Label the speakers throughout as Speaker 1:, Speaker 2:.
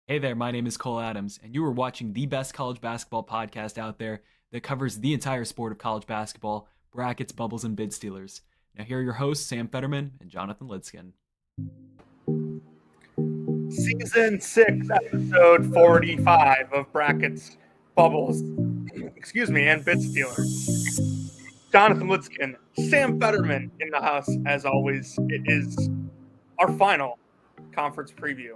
Speaker 1: Hey there, my name is Cole Adams, and you are watching the best college basketball podcast out there that covers the entire sport of college basketball, brackets, bubbles, and bid stealers. Now, here are your hosts, Sam Fetterman and Jonathan Lidskin.
Speaker 2: Season 6, episode 45 of Brackets, Bubbles, and Bit Stealers. Jonathan Lidskin, Sam Fetterman in the house, as always. It is our final conference preview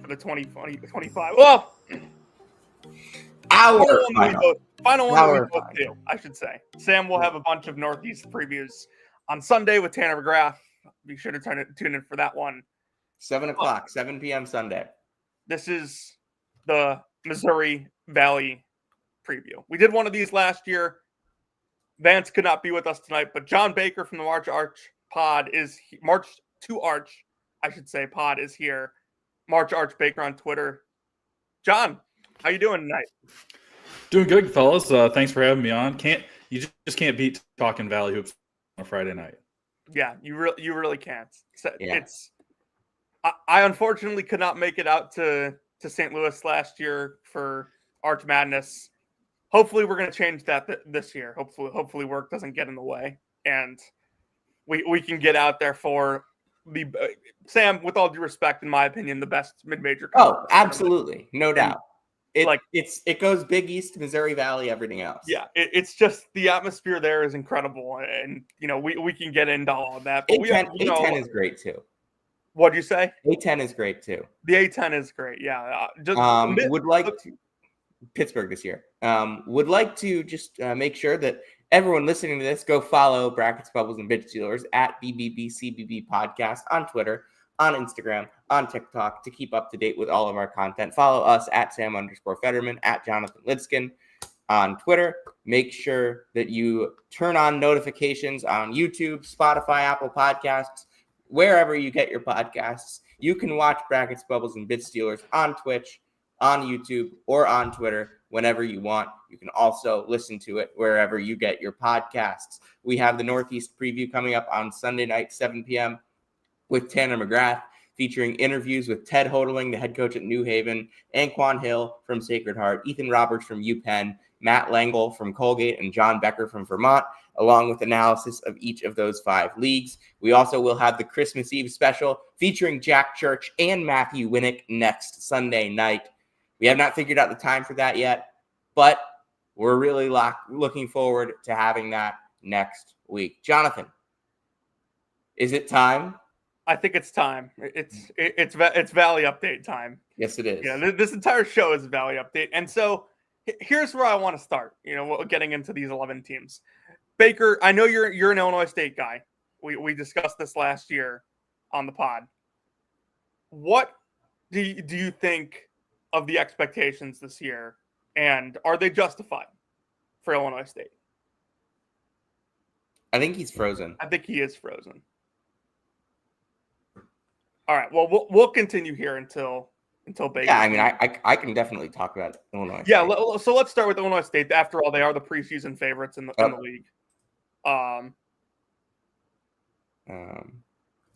Speaker 2: for the 2020-25. Well, final one that we both do, I should say. Sam will have a bunch of Northeast previews on Sunday with Tanner McGrath. Be sure to tune in for that one.
Speaker 3: 7 o'clock, 7 p.m. Sunday.
Speaker 2: This is the Missouri Valley preview. We did one of these last year. Vance could not be with us tonight, but John Baker from the March to Arch, pod is here. March Arch Baker on Twitter. John, how you doing tonight?
Speaker 4: Doing good, fellas. Thanks for having me on. You just can't beat talking Valley hoops on a Friday night.
Speaker 2: Yeah, you really can't. I unfortunately could not make it out to St. Louis last year for Arch Madness. Hopefully, we're going to change that this year. Hopefully, work doesn't get in the way, and we can get out there for the Sam. With all due respect, in my opinion, the best mid-major.
Speaker 3: Oh, absolutely, no doubt. It goes Big East, Missouri Valley, everything else.
Speaker 2: Yeah, it's just the atmosphere there is incredible, and we can get into all of that. But
Speaker 3: A10 is great too.
Speaker 2: What'd you say?
Speaker 3: A10 is great too.
Speaker 2: The A10 is great. Yeah.
Speaker 3: Pittsburgh this year. Would like to just make sure that everyone listening to this go follow Brackets, Bubbles, and Bid Stealers at BBBCBB Podcast on Twitter, on Instagram, on TikTok to keep up to date with all of our content. Follow us at Sam_Fetterman, at Jonathan Lidskin on Twitter. Make sure that you turn on notifications on YouTube, Spotify, Apple Podcasts, wherever you get your podcasts. You can watch Brackets, Bubbles, and Bid Stealers on Twitch, on YouTube, or on Twitter whenever you want. You can also listen to it wherever you get your podcasts. We have the Northeast preview coming up on Sunday night, 7 p.m. with Tanner McGrath, featuring interviews with Ted Hodling, the head coach at New Haven, Anquan Hill from Sacred Heart, Ethan Roberts from UPenn, Matt Langle from Colgate, and John Becker from Vermont, along with analysis of each of those 5 leagues. We also will have the Christmas Eve special featuring Jack Church and Matthew Winnick next Sunday night. We have not figured out the time for that yet, but we're really looking forward to having that next week. Jonathan, is it time?
Speaker 2: I think it's time. It's Valley Update time.
Speaker 3: Yes, it is.
Speaker 2: Yeah, this entire show is Valley Update, and so here's where I want to start. Getting into these 11 teams. Baker, I know you're an Illinois State guy. We discussed this last year on the pod. What do you think of the expectations this year, and are they justified for Illinois State?
Speaker 3: I think he's frozen.
Speaker 2: I think he is frozen. All right. Well, we'll continue here until Baker.
Speaker 3: Yeah, I mean, I can definitely talk about Illinois.
Speaker 2: Yeah. So let's start with Illinois State. After all, they are the preseason favorites in the league.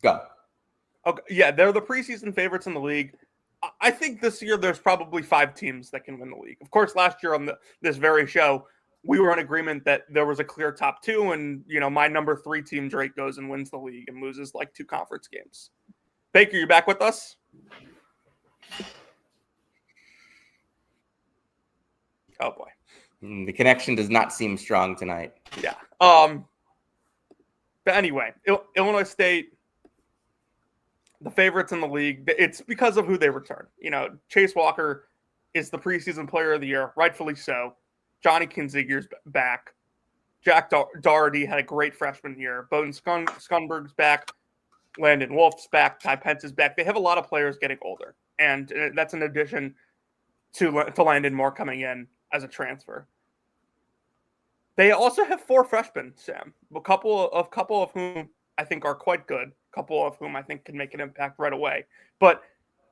Speaker 3: Go.
Speaker 2: Okay. Yeah, they're the preseason favorites in the league. I think this year there's probably 5 teams that can win the league. Of course, last year on this very show, we were in agreement that there was a clear top 2, and my number 3 team, Drake, goes and wins the league and loses like 2 conference games. Baker, you back with us? Oh boy,
Speaker 3: the connection does not seem strong tonight.
Speaker 2: Yeah. But anyway, Illinois State, the favorites in the league. It's because of who they return. Chase Walker is the preseason player of the year, rightfully so. Johnny Kinzigier's back. Jack Doherty had a great freshman year. Bowden Skunberg's back. Landon Wolf's back. Ty Pence is back. They have a lot of players getting older, and that's in addition to Landon Moore coming in as a transfer. They also have 4 freshmen, Sam. A couple of whom I think are quite good. A couple of whom I think can make an impact right away. But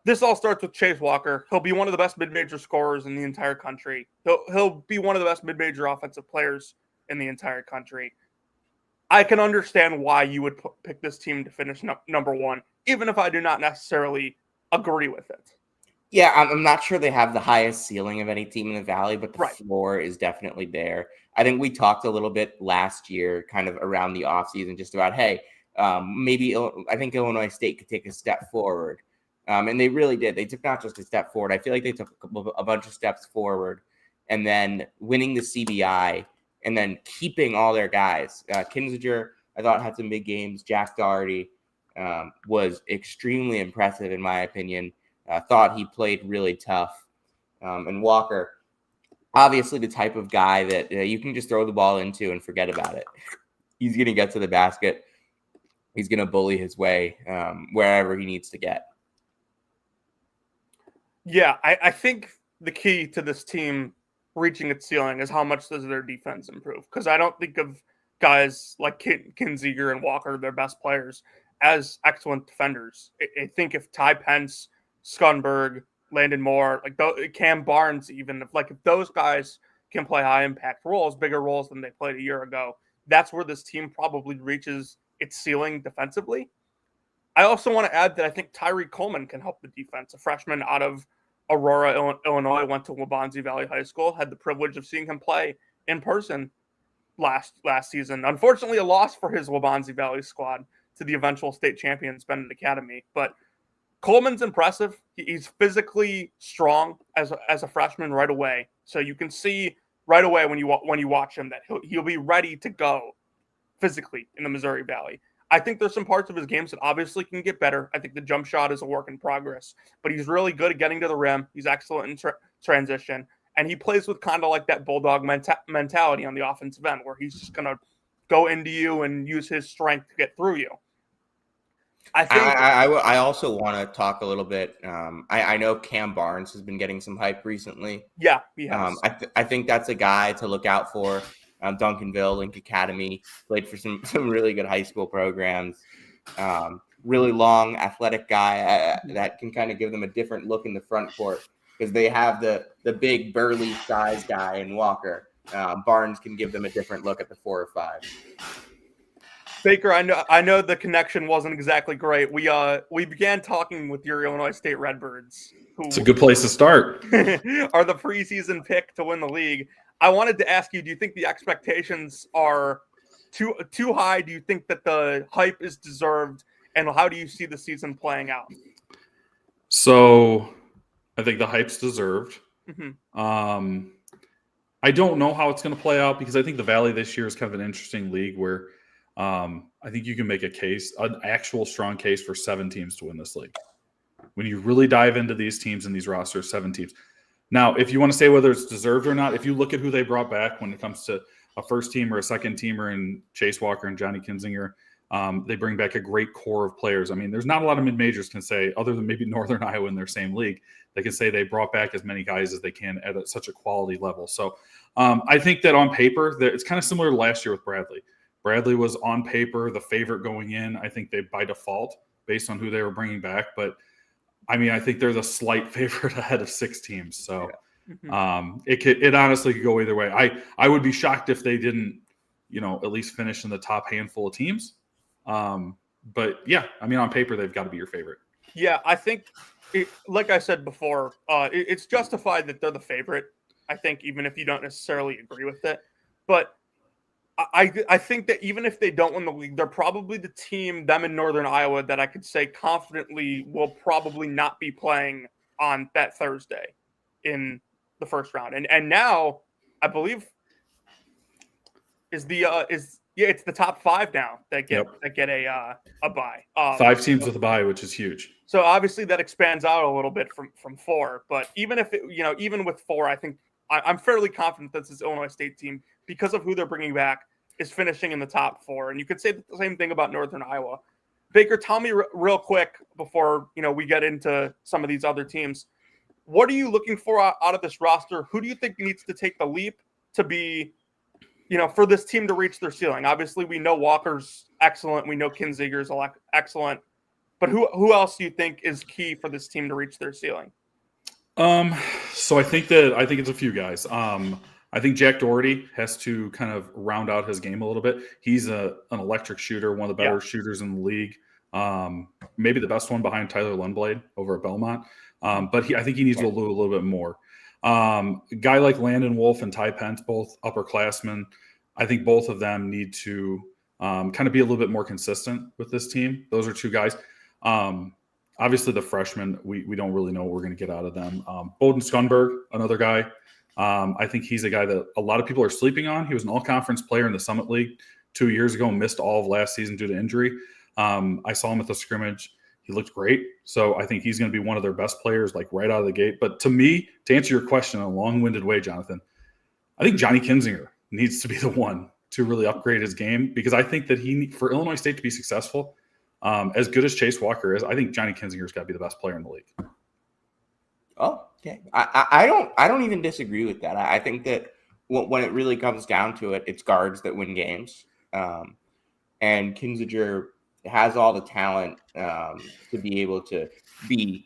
Speaker 2: this all starts with Chase Walker. He'll be one of the best mid-major scorers in the entire country. He'll be one of the best mid-major offensive players in the entire country. I can understand why you would pick this team to finish number 1, even if I do not necessarily agree with it.
Speaker 3: Yeah, I'm not sure they have the highest ceiling of any team in the Valley, but the
Speaker 2: Right.
Speaker 3: floor is definitely there. I think we talked a little bit last year, kind of around the offseason, just about, hey, maybe I think Illinois State could take a step forward. And they really did. They took not just a step forward. I feel like they took a bunch of steps forward, and then winning the CBI and then keeping all their guys. Kinzinger, I thought, had some big games. Jack Doherty was extremely impressive, in my opinion. Thought he played really tough. And Walker, obviously the type of guy that you can just throw the ball into and forget about it. He's going to get to the basket. He's going to bully his way wherever he needs to get.
Speaker 2: Yeah, I think the key to this team reaching its ceiling is how much does their defense improve. Because I don't think of guys like Kinziger and Walker, their best players, as excellent defenders. I think if Ty Pence, Skunberg, Landon Moore, Cam Barnes, even if those guys can play high impact roles, bigger roles than they played a year ago, that's where this team probably reaches its ceiling defensively. I also want to add that I think Tyree Coleman can help the defense. A freshman out of Aurora, Illinois, went to Waubonsee Valley High School, had the privilege of seeing him play in person last season. Unfortunately, a loss for his Waubonsee Valley squad to the eventual state champions Bennett Academy. But Coleman's impressive. He's physically strong as a freshman right away. So you can see right away when you watch him that he'll be ready to go physically in the Missouri Valley. I think there's some parts of his games that obviously can get better. I think the jump shot is a work in progress, but he's really good at getting to the rim. He's excellent in transition, and he plays with kind of like that bulldog mentality on the offensive end, where he's just going to go into you and use his strength to get through you.
Speaker 3: I also want to talk a little bit. I know Cam Barnes has been getting some hype recently.
Speaker 2: Yeah, he has.
Speaker 3: I think that's a guy to look out for. Duncanville, Link Academy, played for some really good high school programs. Really long, athletic guy that can kind of give them a different look in the front court because they have the big burly size guy in Walker. Barnes can give them a different look at the 4 or 5.
Speaker 2: Baker, I know the connection wasn't exactly great. We began talking with your Illinois State Redbirds, who
Speaker 4: It's a good place to start.
Speaker 2: are the preseason pick to win the league. I wanted to ask you, do you think the expectations are too high? Do you think that the hype is deserved? And how do you see the season playing out?
Speaker 4: So I think the hype's deserved.
Speaker 2: Mm-hmm.
Speaker 4: I don't know how it's going to play out because I think the Valley this year is kind of an interesting league where I think you can make an actual strong case for 7 teams to win this league. When you really dive into these teams and these rosters, 7 teams. Now, if you want to say whether it's deserved or not, if you look at who they brought back when it comes to a first team or a second teamer in Chase Walker and Johnny Kinzinger, they bring back a great core of players. I mean, there's not a lot of mid-majors can say, other than maybe Northern Iowa in their same league, they can say they brought back as many guys as they can at such a quality level. So I think that on paper, that it's kind of similar to last year with Bradley. Bradley was on paper the favorite going in. I think they by default, based on who they were bringing back, but I mean, I think they're the slight favorite ahead of 6 teams. So it honestly could go either way. I would be shocked if they didn't, at least finish in the top handful of teams. But yeah, I mean, on paper, they've got to be your favorite.
Speaker 2: Yeah, I think, like I said before, it's justified that they're the favorite. I think even if you don't necessarily agree with it, but I think that even if they don't win the league, they're probably the team, them in Northern Iowa, that I could say confidently will probably not be playing on that Thursday in the first round. And now I believe it's the top 5 now that get a bye.
Speaker 4: 5 teams with a bye, which is huge.
Speaker 2: So obviously that expands out a little bit from 4. But even if even with 4, I think I'm fairly confident that this Illinois State team, because of who they're bringing back, is finishing in the top 4. And you could say the same thing about Northern Iowa. Baker, tell me real quick before we get into some of these other teams. What are you looking for out of this roster? Who do you think needs to take the leap to be, for this team to reach their ceiling? Obviously, we know Walker's excellent. We know Kinziger's excellent. But who else do you think is key for this team to reach their ceiling?
Speaker 4: So I think it's a few guys. I think Jack Doherty has to kind of round out his game a little bit. He's an electric shooter, one of the better shooters in the league. Maybe the best one behind Tyler Lundblade over at Belmont. But I think he needs to do a little bit more. A guy like Landon Wolf and Ty Pence, both upperclassmen, I think both of them need to kind of be a little bit more consistent with this team. Those are two guys. Obviously, the freshmen, we don't really know what we're going to get out of them. Bowden Skunberg, another guy. I think he's a guy that a lot of people are sleeping on. He was an all-conference player in the Summit League 2 years ago and missed all of last season due to injury. I saw him at the scrimmage. He looked great. So I think he's going to be one of their best players, like right out of the gate. But to me, to answer your question in a long-winded way, Jonathan, I think Johnny Kinzinger needs to be the one to really upgrade his game, because I think that for Illinois State to be successful, as good as Chase Walker is, I think Johnny Kinzinger's got to be the best player in the league.
Speaker 3: Oh, okay. I don't even disagree with that. I think that when it really comes down to it, it's guards that win games. And Kinzinger has all the talent to be able to be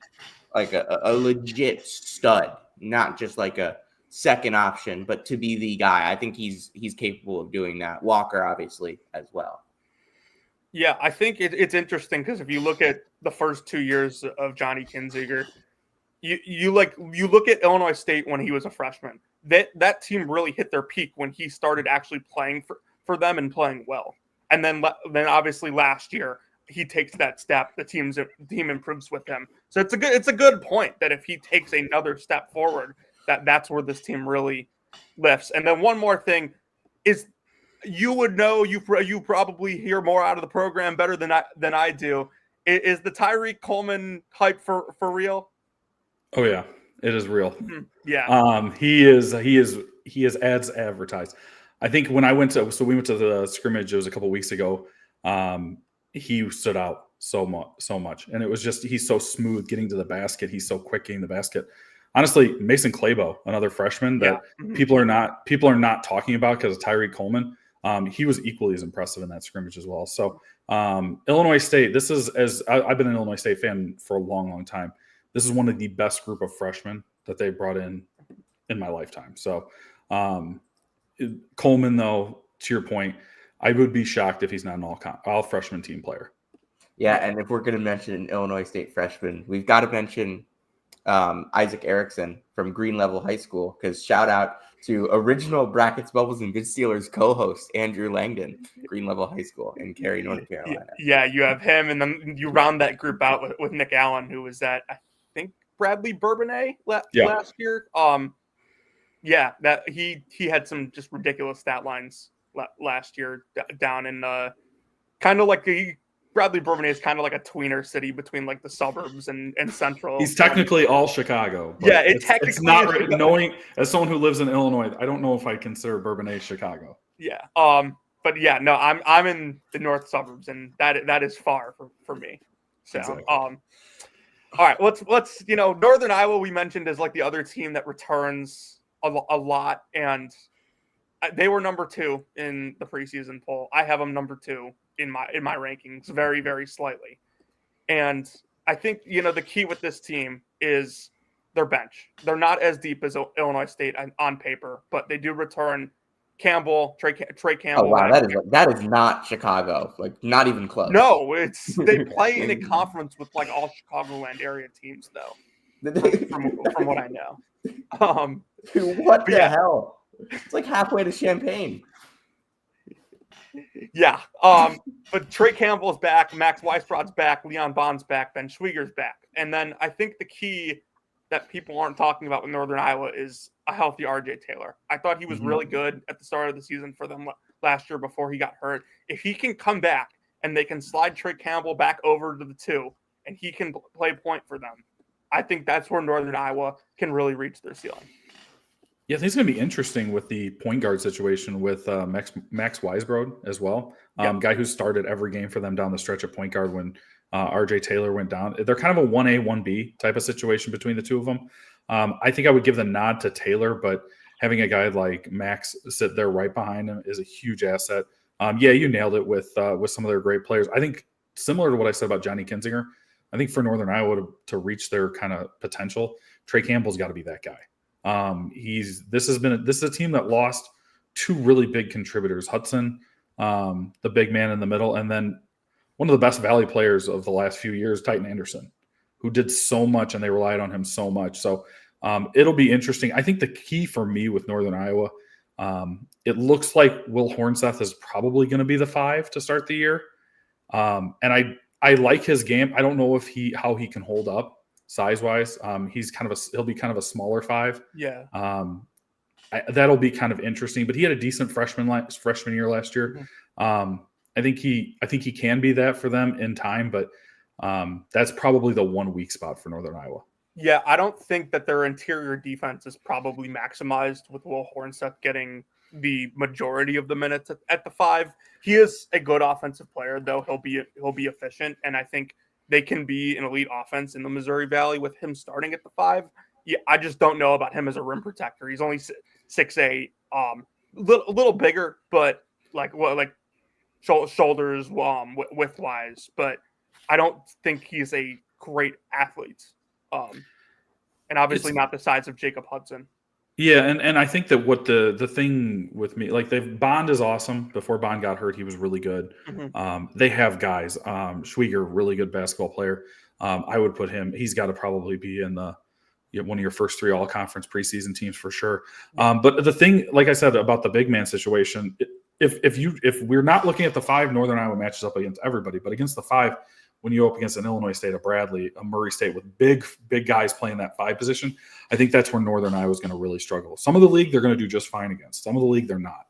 Speaker 3: like a legit stud, not just like a second option, but to be the guy. I think he's capable of doing that. Walker, obviously, as well.
Speaker 2: Yeah, I think it's interesting because if you look at the first 2 years of Johnny Kinzinger, you look at Illinois State when he was a freshman. That team really hit their peak when he started actually playing for them and playing well. And then obviously last year he takes that step. The team improves with him. So it's a good point that if he takes another step forward, that's where this team really lifts. And then one more thing is, you would know, you probably hear more out of the program better than I do. Is the Tyreek Coleman hype for real?
Speaker 4: Oh yeah, it is real.
Speaker 2: Mm-hmm. Yeah.
Speaker 4: He is as advertised. I think when we went to the scrimmage, it was a couple weeks ago. He stood out so much, and it was just, he's so smooth getting to the basket. He's so quick getting the basket. Honestly, Mason Clabo, another freshman that people are not talking about because of Tyreek Coleman. He was equally as impressive in that scrimmage as well. So Illinois State, this is, as I've been an Illinois State fan for a long, long time, this is one of the best group of freshmen that they brought in my lifetime. So Coleman, though, to your point, I would be shocked if he's not an all freshman team player.
Speaker 3: Yeah, and if we're going to mention an Illinois State freshman, we've got to mention Isaac Erickson from Green Level High School, because shout out to original Brackets, Bubbles, and Good Steelers co-host Andrew Langdon, Green Level High School in Cary, North Carolina.
Speaker 2: Yeah, you have him, and then you round that group out with Nick Allen, who was at, I think, Bradley Bourbonnais last year. Yeah, that he had some just ridiculous stat lines last year down in kind of like Bradley Bourbonnais is kind of like a tweener city between like the suburbs and central.
Speaker 4: He's technically all Chicago.
Speaker 2: Yeah,
Speaker 4: it's not knowing, as someone who lives in Illinois, I don't know if I consider Bourbonnais Chicago.
Speaker 2: Yeah. But yeah, no, I'm in the north suburbs, and that is far for me. So
Speaker 4: Exactly.
Speaker 2: All right, let's Northern Iowa we mentioned as like the other team that returns a lot, and they were number 2 in the preseason poll. I have them number 2 in my rankings, very, very slightly. And I think the key with this team is their bench. They're not as deep as Illinois State on paper, but they do return Campbell, Trey Campbell.
Speaker 3: Oh wow, that is not Chicago, like not even close.
Speaker 2: No, they play in a conference with like all Chicagoland area teams, though. from what I know.
Speaker 3: What the hell? It's like halfway to Champaign.
Speaker 2: Yeah. But Trey Campbell's back, Max Weisbrod's back, Leon Bond's back, Ben Schwieger's back. And then I think the key that people aren't talking about with Northern Iowa is a healthy RJ Taylor. I thought he was really good at the start of the season for them last year before he got hurt. If he can come back and they can slide Trey Campbell back over to the 2 and he can play point for them, I think that's where Northern Iowa can really reach their ceiling.
Speaker 4: Yeah, I think it's going to be interesting with the point guard situation with Max Weisbrod as well. Guy who started every game for them down the stretch at point guard when RJ Taylor went down. They're kind of a 1A, 1B type of situation between the two of them. I think I would give the nod to Taylor, but having a guy like Max sit there right behind him is a huge asset. Yeah, you nailed it with some of their great players. I think similar to what I said about Johnny Kinzinger, I think for Northern Iowa to reach their kind of potential, Trey Campbell's got to be that guy. This is a team that lost 2 really big contributors, Hudson, the big man in the middle, and then one of the best Valley players of the last few years, Titan Anderson. who did so much and they relied on him so much. So it'll be interesting. I think the key for me with Northern Iowa, it looks like Will Hornseth is probably going to be the 5 to start the year. And I like his game. I don't know how he can hold up size-wise. He'll be kind of a smaller 5.
Speaker 2: Yeah.
Speaker 4: That'll be kind of interesting. But he had a decent freshman year last year.
Speaker 2: Mm-hmm.
Speaker 4: I think he can be that for them in time, but that's probably the one weak spot for Northern Iowa.
Speaker 2: Yeah, I don't think that their interior defense is probably maximized with Will Hornseth getting the majority of the minutes at the 5. He is a good offensive player, though. He'll be efficient, and I think they can be an elite offense in the Missouri Valley with him starting at the 5. Yeah, I just don't know about him as a rim protector. He's only 6'8", a little bigger, but like shoulders width wise, but I don't think he's a great athlete. And obviously not the size of Jacob Hudson.
Speaker 4: Yeah, and I think that what the thing with me, like Bond is awesome. Before Bond got hurt, he was really good.
Speaker 2: Mm-hmm.
Speaker 4: They have guys. Schwieger, really good basketball player. I would put him. He's got to probably be in one of your first 3 all-conference preseason teams for sure. But the thing, like I said about the big man situation, if we're not looking at the 5, Northern Iowa matches up against everybody, but against the 5. When you go up against an Illinois State, a Bradley, a Murray State with big guys playing that 5 position, I think that's where Northern Iowa is going to really struggle. Some of the league they're going to do just fine against. Some of the league they're not.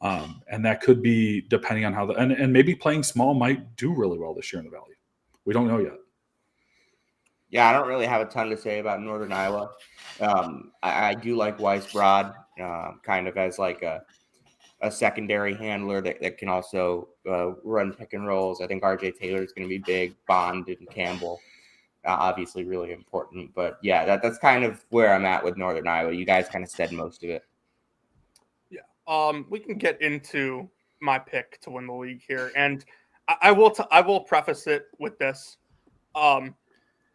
Speaker 4: And that could be depending on how and maybe playing small might do really well this year in the Valley. We don't know yet.
Speaker 3: Yeah, I don't really have a ton to say about Northern Iowa. I do like Weiss Broad kind of as like a secondary handler that can also run pick and rolls. I think RJ Taylor is going to be big. Bond and Campbell, obviously really important. But yeah, that's kind of where I'm at with Northern Iowa. You guys kind of said most of it.
Speaker 2: Yeah. We can get into my pick to win the league here, and I will preface it with this.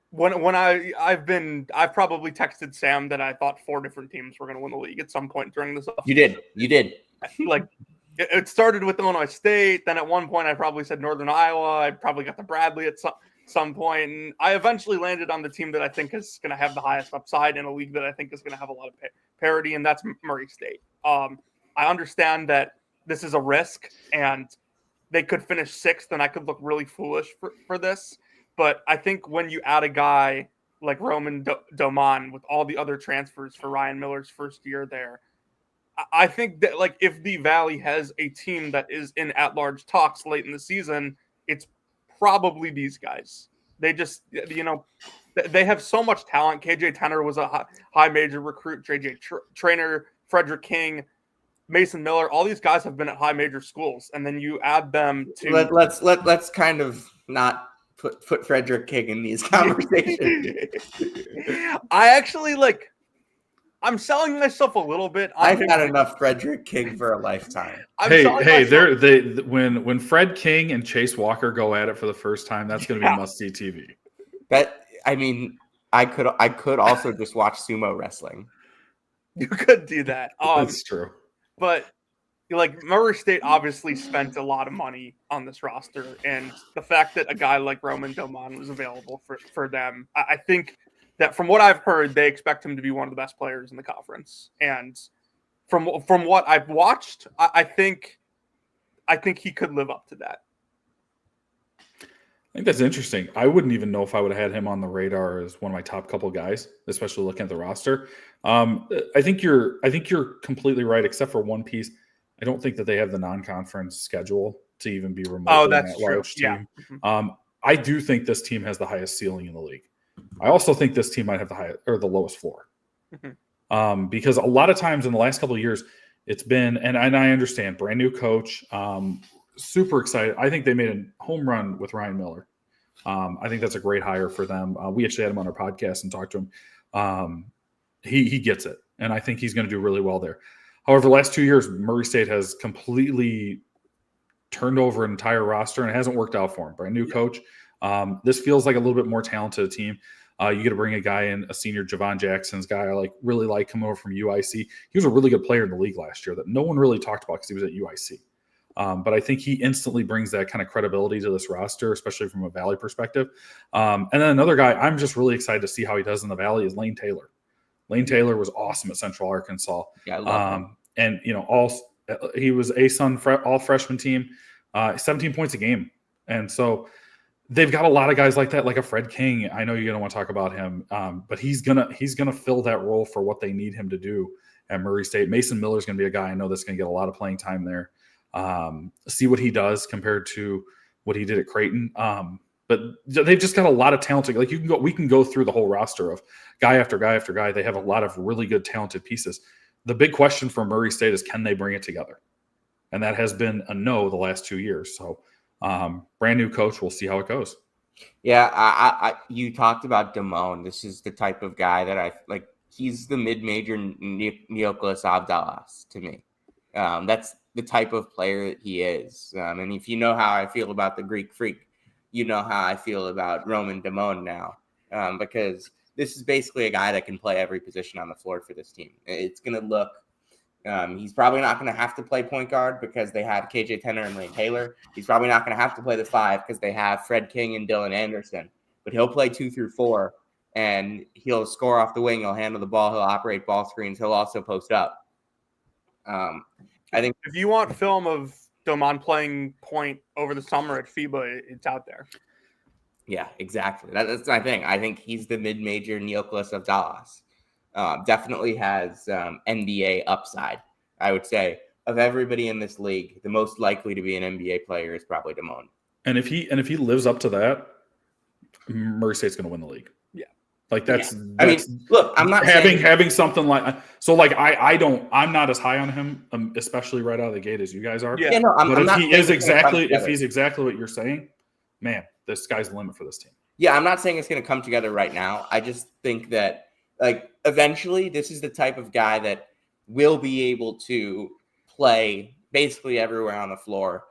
Speaker 2: When I've probably texted Sam that I thought 4 different teams were going to win the league at some point during this.
Speaker 3: You did.
Speaker 2: Like it started with Illinois State. Then at one point I probably said Northern Iowa. I probably got the Bradley at some point. And I eventually landed on the team that I think is going to have the highest upside in a league that I think is going to have a lot of parity, and that's Murray State. I understand that this is a risk and they could finish 6th and I could look really foolish for this. But I think when you add a guy like Roman Doman with all the other transfers for Ryan Miller's first year there, I think that like if the Valley has a team that is in at-large talks late in the season, it's probably these guys. They just, they have so much talent. KJ Tenner was a high major recruit. JJ Trainer, Frederick King, Mason Miller. All these guys have been at high major schools, and then you add them to.
Speaker 3: Let's kind of not put Frederick King in these conversations.
Speaker 2: I actually I'm selling myself a little bit.
Speaker 3: I've had enough Frederick King for a lifetime.
Speaker 4: When Fred King and Chase Walker go at it for the first time, that's going to be must-see TV.
Speaker 3: I could also just watch sumo wrestling.
Speaker 2: You could do that.
Speaker 4: That's true.
Speaker 2: But Murray State obviously spent a lot of money on this roster, and the fact that a guy like Roman Doman was available for them, I think that from what I've heard, they expect him to be one of the best players in the conference. And from what I've watched, I think he could live up to that.
Speaker 4: I think that's interesting. I wouldn't even know if I would have had him on the radar as one of my top couple guys, especially looking at the roster. I think you're completely right, except for one piece. I don't think that they have the non-conference schedule to even be remotely an at-large team. Yeah. I do think this team has the highest ceiling in the league. I also think this team might have the highest or the lowest floor. Mm-hmm. Because a lot of times in the last couple of years, it's been, and I understand, brand new coach, super excited. I think they made a home run with Ryan Miller. I think that's a great hire for them. We actually had him on our podcast and talked to him. He gets it, and I think he's going to do really well there. However, the last 2 years, Murray State has completely turned over an entire roster, and it hasn't worked out for him. Brand new coach. This feels like a little bit more talented team. You get to bring a guy in, a senior Javon Jackson's guy. I really like coming over from UIC. He was a really good player in the league last year that no one really talked about because he was at UIC. But I think he instantly brings that kind of credibility to this roster, especially from a Valley perspective. And then another guy I'm just really excited to see how he does in the Valley is Lane Taylor. Lane Taylor was awesome at Central Arkansas.
Speaker 3: Yeah, I love him.
Speaker 4: And, he was all freshman team, 17 points a game. And so they've got a lot of guys like that, like a Fred King. I know you're going to want to talk about him, but he's gonna fill that role for what they need him to do at Murray State. Mason Miller's going to be a guy I know that's going to get a lot of playing time there. See what he does compared to what he did at Creighton. But they've just got a lot of talented. Like we can go through the whole roster of guy after guy after guy. They have a lot of really good talented pieces. The big question for Murray State is, can they bring it together? And that has been a no the last 2 years. So brand new coach, we'll see how it goes.
Speaker 3: Yeah, you talked about Damone. This is the type of guy that I like. He's the mid-major Neoclaus Abdalas to me. That's the type of player that he is. And if you know how I feel about the Greek Freak, you know how I feel about Roman Damone now, because this is basically a guy that can play every position on the floor for this team. It's going to look he's probably not going to have to play point guard because they have KJ Tenner and Lane Taylor. He's probably not going to have to play the 5 because they have Fred King and Dylan Anderson. But he'll play 2 through 4, and he'll score off the wing. He'll handle the ball. He'll operate ball screens. He'll also post up. I think
Speaker 2: if you want film of Domon playing point over the summer at FIBA, it's out there.
Speaker 3: Yeah, exactly. That's my thing. I think he's the mid-major Neoclaus of Dallas. Definitely has NBA upside. I would say of everybody in this league, the most likely to be an NBA player is probably Damone.
Speaker 4: And if he lives up to that, Murray State's going to win the league.
Speaker 2: Yeah,
Speaker 4: like that's.
Speaker 3: Yeah. I mean, look, I'm not
Speaker 4: having something like so. Like I'm not as high on him, especially right out of the gate as you guys are.
Speaker 3: Yeah, no,
Speaker 4: but if he's exactly what you're saying, man, the sky's the limit for this team.
Speaker 3: Yeah, I'm not saying it's going to come together right now. I just think that, like, eventually this is the type of guy that will be able to play basically everywhere on the floor.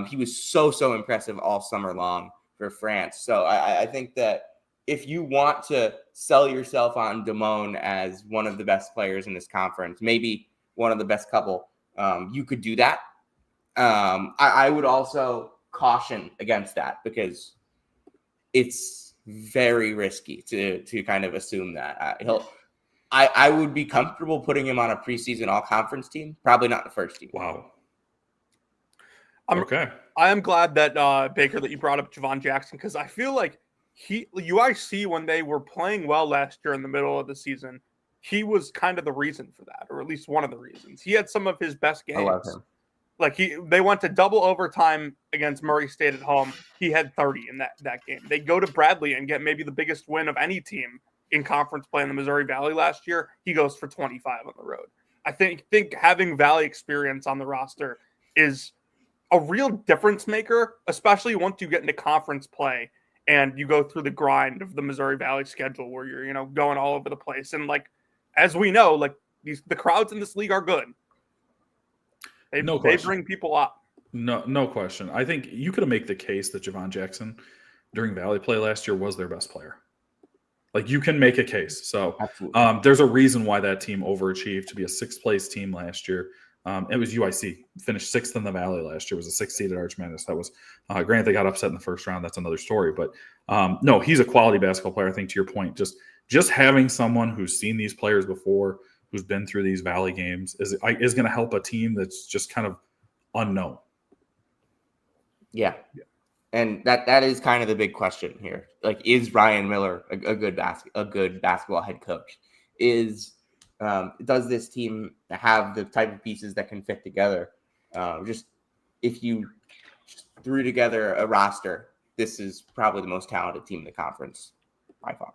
Speaker 3: He was so impressive all summer long for France. So I think that if you want to sell yourself on Damone as one of the best players in this conference, maybe one of the best couple, you could do that. I would also caution against that because it's very risky to kind of assume that I would be comfortable putting him on a preseason all-conference team, probably not the first team.
Speaker 4: Wow.
Speaker 2: Okay. I am glad that Baker, that you brought up Javon Jackson, because I feel like UIC, when they were playing well last year in the middle of the season, he was kind of the reason for that, or at least one of the reasons. He had some of his best games.
Speaker 3: I love him.
Speaker 2: Like they went to double overtime against Murray State at home. He had 30 in that game. They go to Bradley and get maybe the biggest win of any team in conference play in the Missouri Valley last year. He goes for 25 on the road. I think having Valley experience on the roster is a real difference maker, especially once you get into conference play and you go through the grind of the Missouri Valley schedule where you're, going all over the place. And like, as we know, like the crowds in this league are good. They bring people up.
Speaker 4: No question. I think you could make the case that Javon Jackson during Valley play last year was their best player. Like you can make a case. So there's a reason why that team overachieved to be a 6th place team last year. It was UIC, finished 6th in the Valley last year. It was a 6th seed at Arch Madness. That was granted they got upset in the first round. That's another story. But no, he's a quality basketball player. I think to your point, just having someone who's seen these players before, who's been through these Valley games, is going to help a team that's just kind of unknown.
Speaker 3: Yeah. And that is kind of the big question here. Like, is Ryan Miller a good basketball head coach? Does this team have the type of pieces that can fit together? If you threw together a roster, this is probably the most talented team in the conference by far.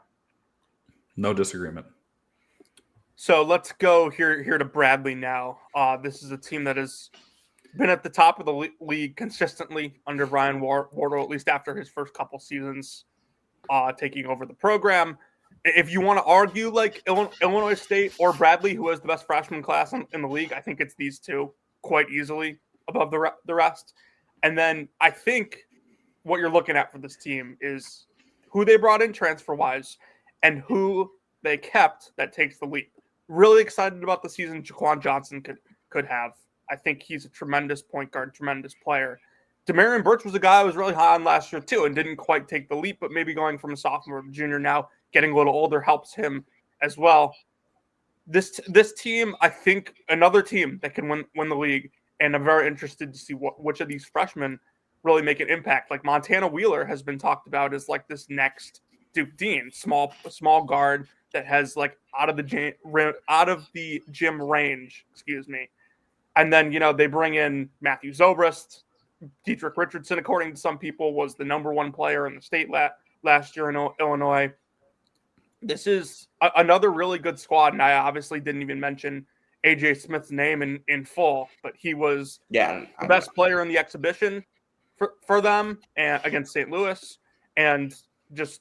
Speaker 3: No
Speaker 4: disagreement.
Speaker 2: So let's go here to Bradley now. This is a team that has been at the top of the league consistently under Brian Wardle, at least after his first couple seasons taking over the program. If you want to argue like Illinois State or Bradley, who has the best freshman class in the league, I think it's these two quite easily above the rest. And then I think what you're looking at for this team is who they brought in transfer-wise and who they kept that takes the leap. Really excited about the season Jaquan Johnson could have I think he's a tremendous point guard, tremendous player. Demarion Burch was a guy I was really high on last year too and didn't quite take the leap, but maybe going from a sophomore to junior now, getting a little older helps him as well. This team, I think, another team that can win the league, and I'm very interested to see which of these freshmen really make an impact. Like Montana Wheeler has been talked about as like this next Duke Dean, small guard that has like out of the gym range, and then they bring in Matthew Zobrist. Dietrich Richardson, according to some people, was the number one player in the state last year in Illinois. This is another really good squad, and I obviously didn't even mention AJ Smith's name in full, but he was the best player in the exhibition for them and against St. Louis, and just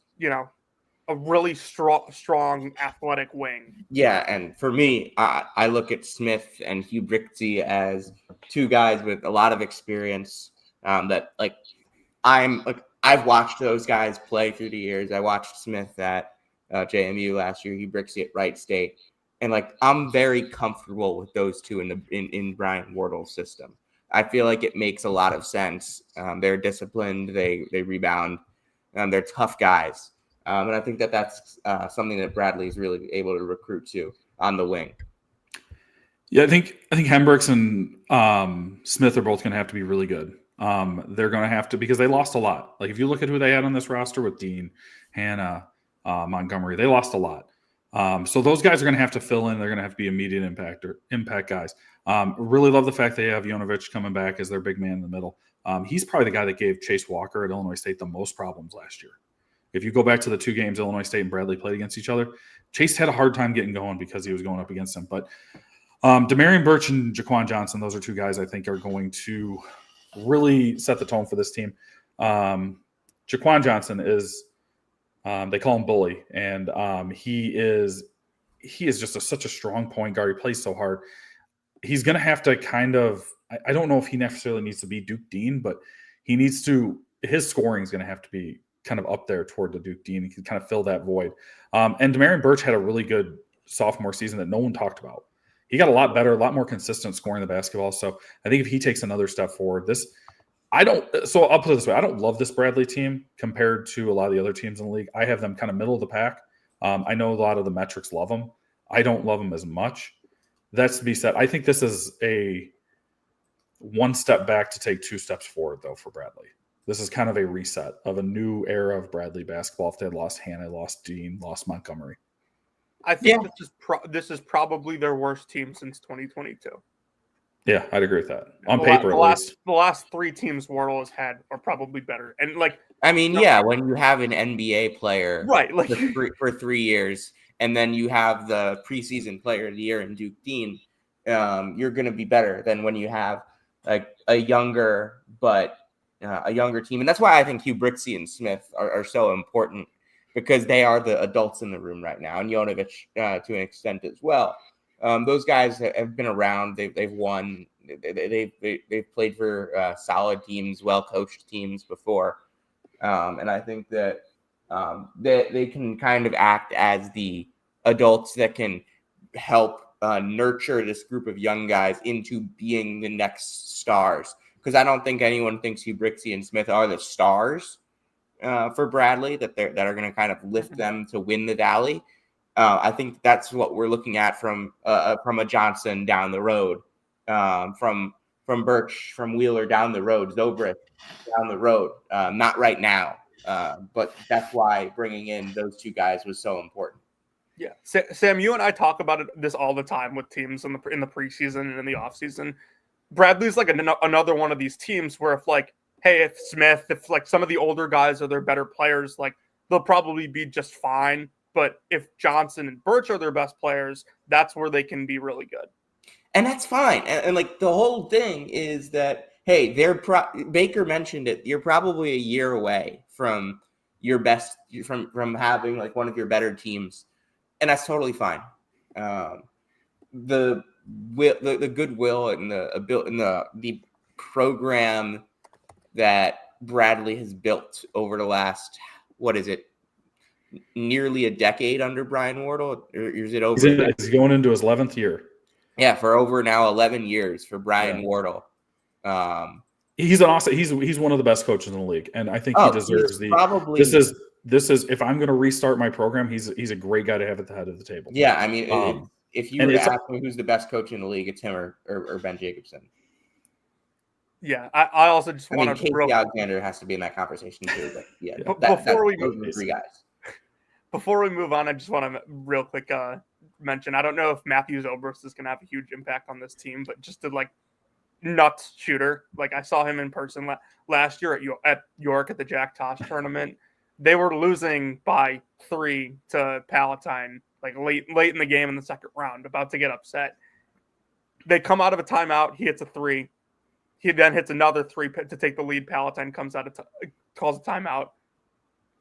Speaker 2: a really strong athletic wing.
Speaker 3: Yeah, and for me, I look at Smith and Hugh Brixey as two guys with a lot of experience. I've watched those guys play through the years. I watched Smith at JMU last year, Hugh Brixey at Wright State, and I'm very comfortable with those two in Brian Wardle's system. I feel like it makes a lot of sense. They're disciplined, they rebound, they're tough guys. And I think that's something that Bradley is really able to recruit to on the wing.
Speaker 4: Yeah, I think Hembricks and Smith are both going to have to be really good. They're going to have to, because they lost a lot. Like if you look at who they had on this roster with Dean, Hannah, Montgomery, they lost a lot. So those guys are going to have to fill in. They're going to have to be immediate impact guys. Really love the fact they have Jonovich coming back as their big man in the middle. He's probably the guy that gave Chase Walker at Illinois State the most problems last year. If you go back to the two games Illinois State and Bradley played against each other, Chase had a hard time getting going because he was going up against him. But Demarion Burch and Jaquan Johnson, those are two guys I think are going to really set the tone for this team. Jaquan Johnson is, they call him Bully, and he is just such a strong point guard. He plays so hard. He's going to have to I don't know if he necessarily needs to be Duke Dean, but his scoring is going to have to be kind of up there toward the Duke Dean. He can kind of fill that void. And Demarion Burch had a really good sophomore season that no one talked about. He got a lot better, a lot more consistent scoring the basketball. So I think if he takes another step forward, I'll put it this way. I don't love this Bradley team compared to a lot of the other teams in the league. I have them kind of middle of the pack. I know a lot of the metrics love them. I don't love them as much. That's to be said. I think this is a one step back to take two steps forward, though, for Bradley. This is kind of a reset of a new era of Bradley basketball. If they had lost Hannah, lost Dean, lost Montgomery.
Speaker 2: I think this is probably their worst team since 2022.
Speaker 4: Yeah, I'd agree with that. On paper, at least.
Speaker 2: The last three teams Wardle has had are probably better. And
Speaker 3: when you have an NBA player
Speaker 2: right,
Speaker 3: for 3 years, and then you have the preseason player of the year in Duke Dean, you're going to be better than when you have a younger team. And that's why I think Hugh Brixey and Smith are so important, because they are the adults in the room right now, and Jonovich to an extent as well. Those guys have been around. They've won. They've played for solid teams, well-coached teams before. And I think that they can kind of act as the adults that can help nurture this group of young guys into being the next stars. Because I don't think anyone thinks Hugh Brixey and Smith are the stars for Bradley, that are going to kind of lift them to win the Valley. I think that's what we're looking at from a Johnson down the road, from Birch, from Wheeler down the road, Zobrist down the road. Not right now, but that's why bringing in those two guys was so important.
Speaker 2: Yeah, Sam, you and I talk about this all the time with teams in the preseason and in the offseason. Bradley's like another one of these teams where if some of the older guys are their better players, they'll probably be just fine. But if Johnson and Birch are their best players, that's where they can be really good.
Speaker 3: And that's fine. And the whole thing is that, hey, Baker mentioned it. You're probably a year away from your best, from having one of your better teams. And that's totally fine. The goodwill and the program that Bradley has built over the last, nearly a decade under Brian Wardle? Or is it over?
Speaker 4: He's going into his 11th year.
Speaker 3: Yeah, for over now 11 years for Brian Wardle.
Speaker 4: He's an awesome. He's one of the best coaches in the league, and I think he deserves the.
Speaker 3: Probably
Speaker 4: this is if I'm going to restart my program, he's a great guy to have at the head of the table.
Speaker 3: Yeah, I mean, if you were to ask me who's the best coach in the league, it's him or Ben Jacobson.
Speaker 2: Yeah, I also just want to.
Speaker 3: Casey Alexander has to be in that conversation too. But yeah,
Speaker 2: those
Speaker 3: three guys.
Speaker 2: Before we move on, I just want to real quick mention. I don't know if Matthews Obrist is going to have a huge impact on this team, but just to nuts shooter. Like I saw him in person last year at York at the Jack Tosh tournament. They were losing by 3 to Palatine, late in the game in the second round, about to get upset. They come out of a timeout. He hits a 3. He then hits another 3 to take the lead. Palatine comes out calls a timeout.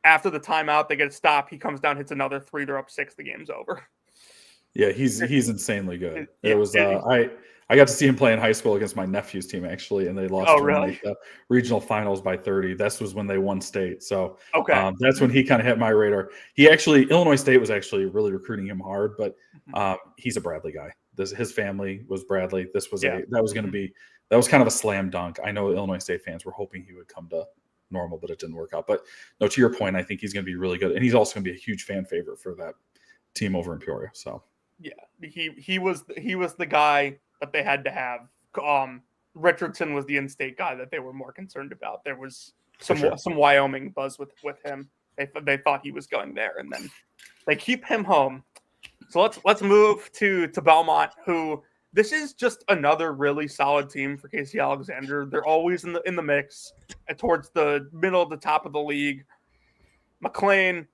Speaker 2: After the timeout, they get a stop. He comes down, hits another 3. They're up 6. The game's over.
Speaker 4: Yeah, he's insanely good. I got to see him play in high school against my nephew's team actually, and they lost the regional finals by 30. This was when they won state. So that's when he kind of hit my radar. Illinois State was actually really recruiting him hard, but he's a Bradley guy. His family was Bradley. That was kind of a slam dunk. I know Illinois State fans were hoping he would come to Normal, but it didn't work out. But no, to your point, I think he's going to be really good, and he's also going to be a huge fan favorite for that team over in Peoria. So
Speaker 2: yeah, he was the guy that they had to have. Richardson was the in-state guy that they were more concerned about. There was some Wyoming buzz with him. They thought he was going there, and then they keep him home. So let's move to Belmont, who this is just another really solid team for Casey Alexander. They're always in the mix and towards the middle of the top of the league. McLean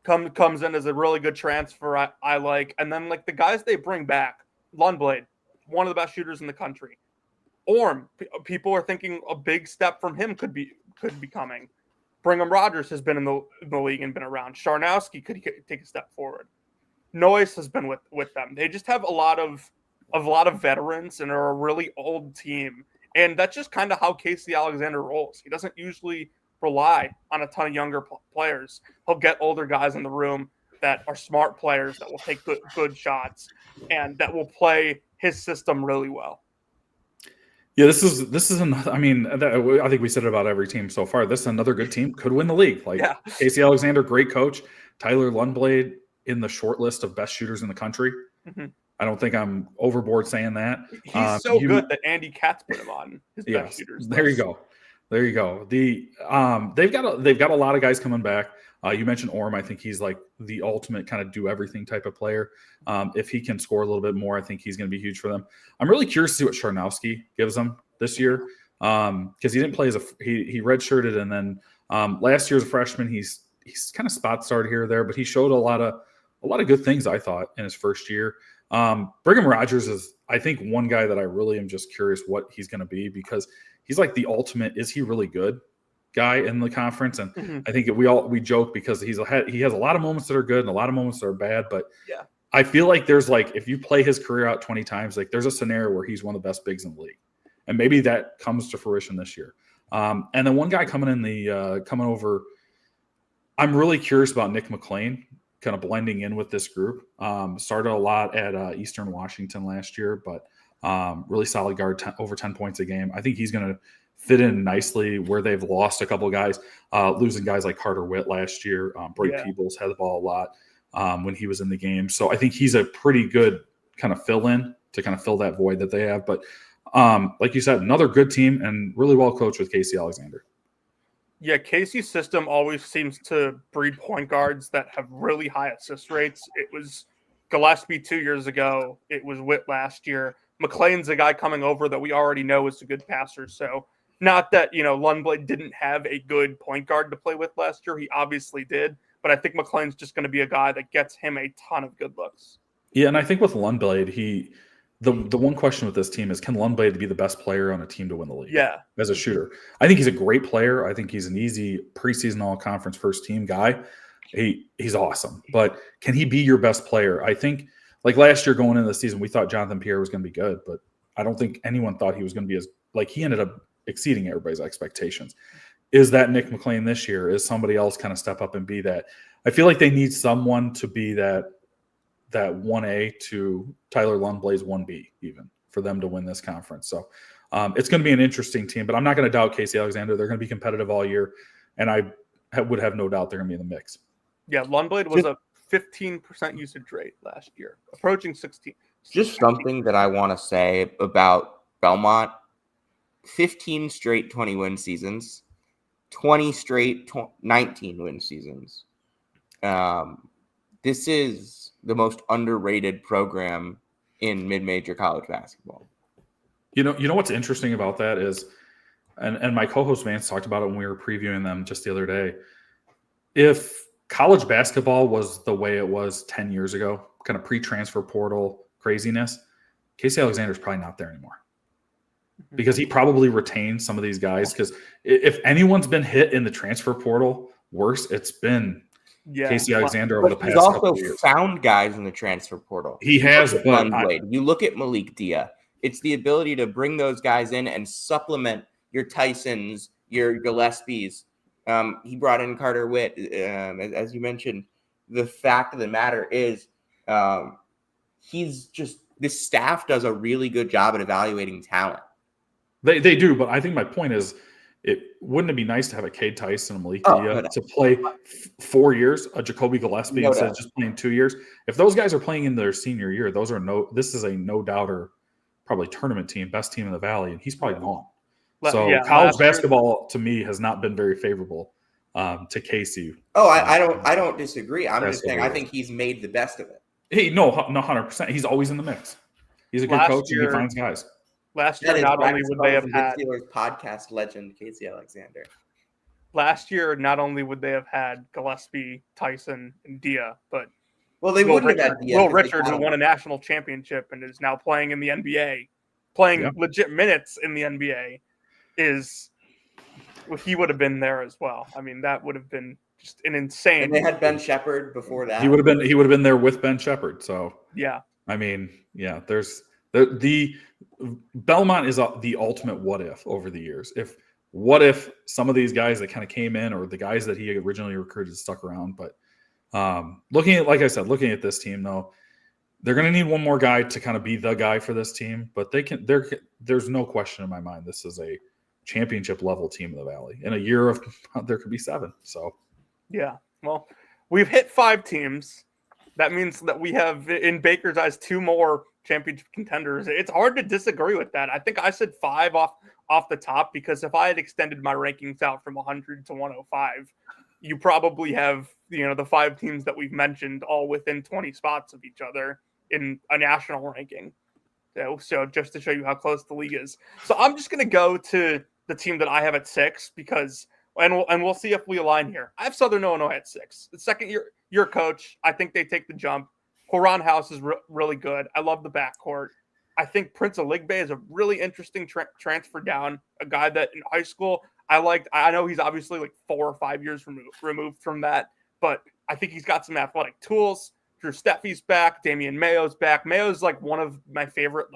Speaker 2: comes in as a really good transfer I like, and then the guys they bring back, Lundblade, one of the best shooters in the country. Orm, people are thinking a big step from him could be coming. Brigham Rogers has been in the league and been around. Sharnowski could take a step forward. Noyce has been with them. They just have a lot of veterans and are a really old team, and that's just kind of how Casey Alexander rolls. He doesn't usually rely on a ton of younger players. He'll get older guys in the room that are smart players that will take good shots and that will play his system really well.
Speaker 4: Yeah, this is another. I mean, I think we said it about every team so far. This is another good team, could win the league. Casey Alexander, great coach. Tyler Lundblade in the short list of best shooters in the country. Mm-hmm. I don't think I'm overboard saying that.
Speaker 2: He's so good that Andy Katz put him on his best shooters list. There you go. They've got a lot of guys coming back. You mentioned Orm. I think he's the ultimate kind of do everything type of player. If he can score a little bit more, I think he's going to be huge for them. I'm really curious to see what Sharnowski gives them this year because he didn't play he redshirted, and then last year as a freshman he's kind of spot started here or there, but he showed a lot of good things I thought in his first year. Brigham Rogers is, I think, one guy that I really am just curious what he's going to be because he's the ultimate. Is he really good? Guy in the conference, and I think we joke because he has a lot of moments that are good and a lot of moments that are bad, but I feel like there's if you play his career out 20 times, there's a scenario where he's one of the best bigs in the league, and maybe that comes to fruition this year. And then one guy coming over, I'm really curious about Nick McLean kind of blending in with this group. Started a lot at Eastern Washington last year, but really solid guard, over 10 points a game. I think he's going to fit in nicely where they've lost a couple of guys, losing guys like Carter Witt last year. Bray Peebles had the ball a lot when he was in the game. So I think he's a pretty good kind of fill-in to kind of fill that void that they have. But like you said, another good team and really well coached with Casey Alexander. Yeah, Casey's system always seems to breed point guards that have really high assist rates. It was Gillespie 2 years ago. It was Witt last year. McLean's a guy coming over that we already know is a good passer. So not that, Lundblade didn't have a good point guard to play with last year. He obviously did. But I think McLean's just going to be a guy that gets him a ton of good looks.
Speaker 4: Yeah, and I think with Lundblade, the one question with this team is, can Lundblade be the best player on a team to win the league?
Speaker 2: Yeah.
Speaker 4: As a shooter. I think he's a great player. I think he's an easy preseason all-conference first-team guy. He's awesome. But can he be your best player? I think, last year going into the season, we thought Jonathan Pierre was going to be good, but I don't think anyone thought he was going to be he ended up exceeding everybody's expectations. Is that Nick McLean this year? Is somebody else kind of step up and be that? I feel like they need someone to be that that 1A to Tyler Lundblade's 1B even for them to win this conference. So it's going to be an interesting team, but I'm not going to doubt Casey Alexander. They're going to be competitive all year, and I would have no doubt they're going to be in the mix.
Speaker 2: Yeah, Lundblade was a 15% usage rate last year, approaching 16.
Speaker 3: Just something that I want to say about Belmont: 15 straight 20-win seasons, 20 straight 19-win seasons. This is the most underrated program in mid-major college basketball.
Speaker 4: You know what's interesting about that is, and my co-host Vance talked about it when we were previewing them just the other day. If college basketball was the way it was 10 years ago, kind of pre-transfer portal craziness, Casey Alexander's probably not there anymore. Because he probably retained some of these guys. Because if anyone's been hit in the transfer portal worse, it's been Casey Alexander over the past couple of years.
Speaker 3: He's also found guys in the transfer portal.
Speaker 4: He has, but
Speaker 3: you look at Malik Dia. It's the ability to bring those guys in and supplement your Tysons, your Gillespie's. He brought in Carter Witt, as you mentioned. The fact of the matter is, this staff does a really good job at evaluating talent.
Speaker 4: They do, but I think my point is, wouldn't it be nice to have a Cade Tyson and Malik Dia to play 4 years, a Jacoby Gillespie instead of just playing 2 years? If those guys are playing in their senior year, this is a no-doubter, probably tournament team, best team in the Valley, and he's probably gone. So college basketball to me has not been very favorable to Casey.
Speaker 3: I don't disagree. I'm just saying I think he's made the best of it.
Speaker 4: No, 100%. He's always in the mix. He's a good coach and he finds guys.
Speaker 2: Last year, not only would they have had
Speaker 3: podcast legend Casey Alexander.
Speaker 2: Last year, not only would they have had Gillespie, Tyson, and Dia, but
Speaker 3: they wouldn't have had Dia.
Speaker 2: Will Richard, who won a national championship and is now playing in the NBA, playing legit minutes in the NBA, he would have been there as well. I mean, that would have been just an insane.
Speaker 3: And they had Ben Shepherd before that.
Speaker 4: He would have been there with Ben Shepherd. So
Speaker 2: yeah,
Speaker 4: I mean, there's the Belmont is the ultimate what if over the years. What if some of these guys that kind of came in, or the guys that he originally recruited, stuck around? But looking at this team though, they're going to need one more guy to kind of be the guy for this team. But there's no question in my mind this is a championship level team in the Valley. In a year of there could be 7. So
Speaker 2: yeah, well, we've hit 5 teams. That means that we have, in Baker's eyes, 2 more championship contenders. It's hard to disagree with that. I think I said 5 off the top, because if I had extended my rankings out from 100 to 105, you probably have the 5 teams that we've mentioned all within 20 spots of each other in a national ranking. So just to show you how close the league is. So I'm just going to go to the team that I have at 6 because, and we'll see if we align here. I have Southern Illinois at 6. The second year coach, I think they take the jump. Horan House is really good. I love the backcourt. I think Prince Aligbe is a really interesting transfer down, a guy that in high school I liked. I know he's obviously like 4 or 5 years removed from that, but I think he's got some athletic tools. Drew Steffi's back. Damian Mayo's back. Mayo's like one of my favorite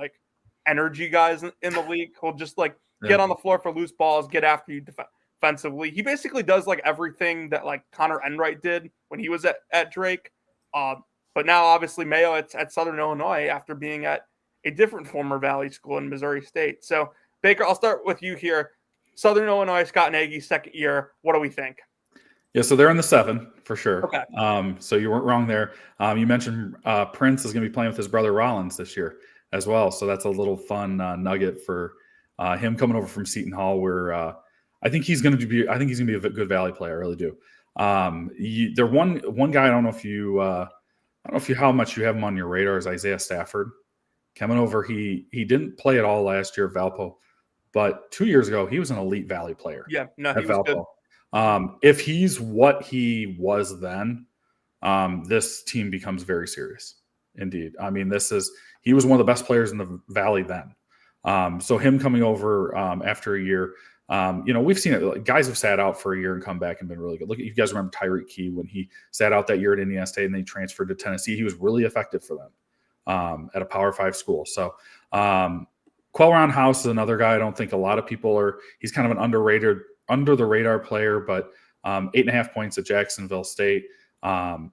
Speaker 2: energy guys in the league. He'll just get on the floor for loose balls, get after you defensively. He basically does everything that Connor Enright did when he was at Drake. But now obviously Mayo at Southern Illinois after being at a different former Valley school in Missouri State. So Baker, I'll start with you here. Southern Illinois, Scott Nagy, second year. What do we think?
Speaker 4: Yeah, so they're in the 7 for sure.
Speaker 2: Okay.
Speaker 4: So you weren't wrong there. You mentioned Prince is going to be playing with his brother Rollins this year as well. So that's a little fun nugget for him coming over from Seton Hall, where I think he's going to be a good Valley player. I really do. There one guy I don't know if how much you have him on your radar is Isaiah Stafford coming over. He didn't play at all last year at Valpo, but 2 years ago he was an elite Valley player.
Speaker 2: Yeah, no, he was
Speaker 4: Valpo.
Speaker 2: good.
Speaker 4: If he's what he was then, this team becomes very serious indeed. I mean, he was one of the best players in the Valley then. So him coming over after a year, we've seen it. Guys have sat out for a year and come back and been really good. Look, you guys remember Tyreek Key when he sat out that year at Indiana State and they transferred to Tennessee. He was really effective for them at a Power 5 school. So Quelron House is another guy. I don't think a lot of people are. He's kind of an underrated, under the radar player, but 8.5 points at Jacksonville State.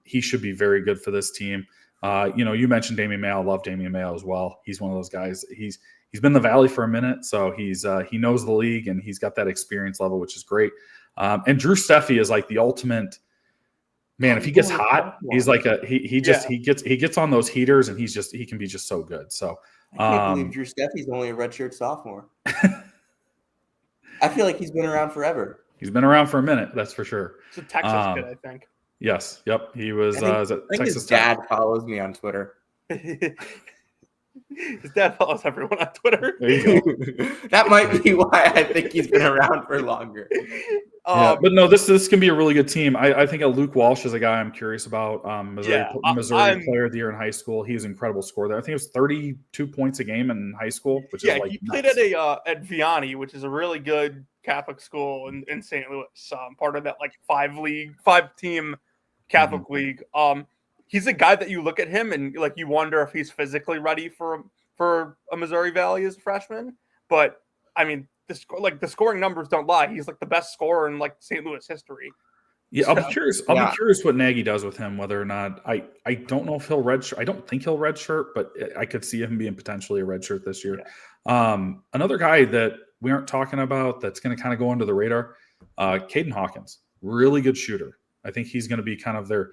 Speaker 4: He should be very good for this team. You mentioned Damian Mayo. I love Damian Mayo as well. He's one of those guys. He's been in the Valley for a minute, so he knows the league and he's got that experience level, which is great. And Drew Steffi is like the ultimate man. If he gets hot, he's like he gets on those heaters and he can be just so good. So
Speaker 3: I can't believe Drew Steffi's only a redshirt sophomore. I feel like he's been around forever.
Speaker 4: He's been around for a minute, that's for sure.
Speaker 2: It's a Texas kid, I think.
Speaker 4: Yes. Yep. He was.
Speaker 3: I think
Speaker 4: Texas
Speaker 3: his dad follows me on Twitter.
Speaker 2: His dad follows everyone on Twitter.
Speaker 4: There you go.
Speaker 3: That might be why I think he's been around for longer.
Speaker 4: But no, this can be a really good team. I think Luke Walsh is a guy I'm curious about. Missouri Player of the Year in high school. He was an incredible scorer there. I think it was 32 points a game in high school, which is like
Speaker 2: he
Speaker 4: nuts.
Speaker 2: played at Vianney, which is a really good Catholic school in St. Louis. Part of that like 5-team Catholic league. He's a guy that you look at him and like you wonder if he's physically ready for a Missouri Valley as a freshman. But I mean, the scoring numbers don't lie. He's like the best scorer in like St. Louis history.
Speaker 4: Yeah, I'll be curious. I'll be curious what Nagy does with him. Whether or not I don't know if he'll redshirt. I don't think he'll redshirt, but I could see him being potentially a redshirt this year. Yeah. Another guy that we aren't talking about that's going to kind of go under the radar, Caden Hawkins, really good shooter. I think he's going to be kind of their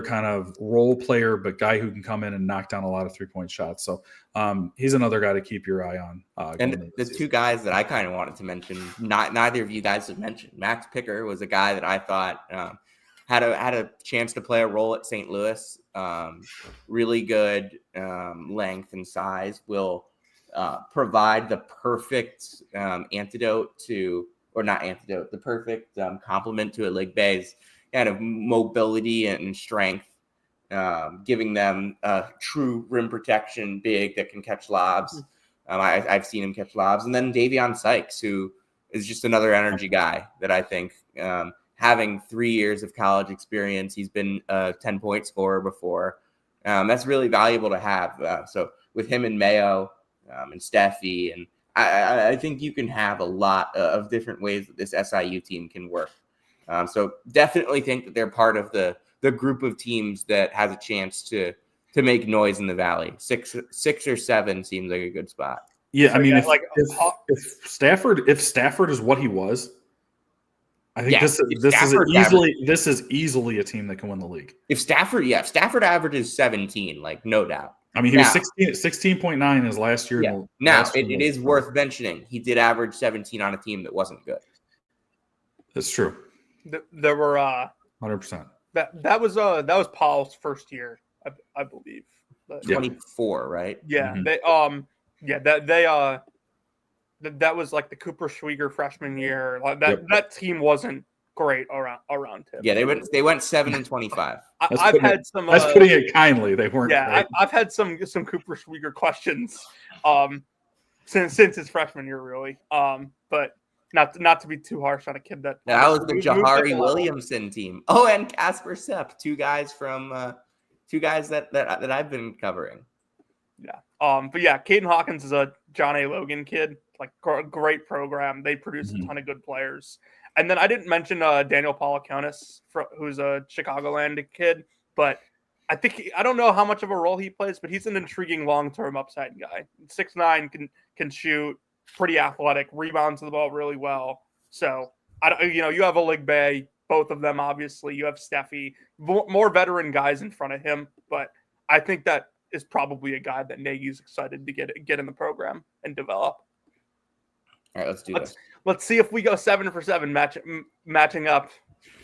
Speaker 4: kind of role player, but guy who can come in and knock down a lot of 3-point shots. So he's another guy to keep your eye on.
Speaker 3: And the two guys that I kind of wanted to mention, neither of you guys have mentioned. Max Picker was a guy that I thought had a chance to play a role at St. Louis. Really good length and size. Will provide the perfect the perfect complement to Ligbe's kind of mobility and strength, giving them a true rim protection big that can catch lobs. I've seen him catch lobs. And then Davion Sykes, who is just another energy guy that I think, having 3 years of college experience, he's been a 10-point scorer before. That's really valuable to have. So with him and Mayo and Steffi, and I think you can have a lot of different ways that this SIU team can work. So definitely think that they're part of the group of teams that has a chance to make noise in the Valley. Six or seven seems like a good spot.
Speaker 4: Yeah, so I mean, if Stafford is what he was, I think this is easily a team that can win the league.
Speaker 3: If Stafford averages 17, like no doubt.
Speaker 4: I mean, he was 16.9 his last year.
Speaker 3: Yeah. Now it is worth mentioning he did average 17 on a team that wasn't good.
Speaker 4: That's true.
Speaker 2: There were
Speaker 4: 100%.
Speaker 2: That was Paul's first year, I believe.
Speaker 3: 24, right?
Speaker 2: Yeah.
Speaker 4: Mm-hmm.
Speaker 2: That was like the Cooper Schwieger freshman year. Like that team wasn't great around him.
Speaker 3: Yeah, they went 7-25.
Speaker 4: That's putting it kindly. They weren't.
Speaker 2: Yeah,
Speaker 4: great.
Speaker 2: I've had some Cooper Schwieger questions since his freshman year, really. But not to be too harsh on a kid that
Speaker 3: was the Jahari Williamson team. Oh, and Casper Sepp, two guys that I've been covering.
Speaker 2: Yeah. But yeah, Caden Hawkins is a John A. Logan kid. Like great program. They produce a ton of good players. And then I didn't mention Daniel Policonis, who's a Chicagoland kid, but I don't know how much of a role he plays, but he's an intriguing long-term upside guy. 6'9", can shoot, pretty athletic, rebounds the ball really well. So you have a Ligbe, both of them obviously. You have Steffi, more veteran guys in front of him, but I think that is probably a guy that Nagy's excited to get in the program and develop.
Speaker 3: All right, let's do this.
Speaker 2: Let's see if we go 7 for 7 matching up,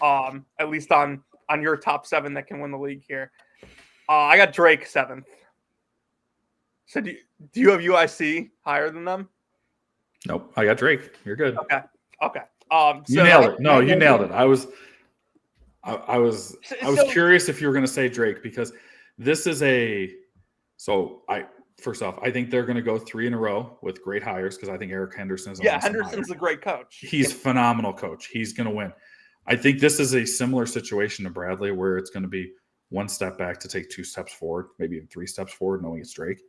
Speaker 2: at least on your top 7 that can win the league here. I got Drake 7th. So do you have UIC higher than them?
Speaker 4: Nope, I got Drake. You're good.
Speaker 2: Okay.
Speaker 4: You nailed it. No, you nailed it. I was curious if you were going to say Drake because this is First off, I think they're going to go 3 in a row with great hires because I think Eric Henderson is
Speaker 2: Henderson's a great coach.
Speaker 4: He's a phenomenal coach. He's going to win. I think this is a similar situation to Bradley where it's going to be one step back to take 2 steps forward, maybe even 3 steps forward, knowing it's Drake.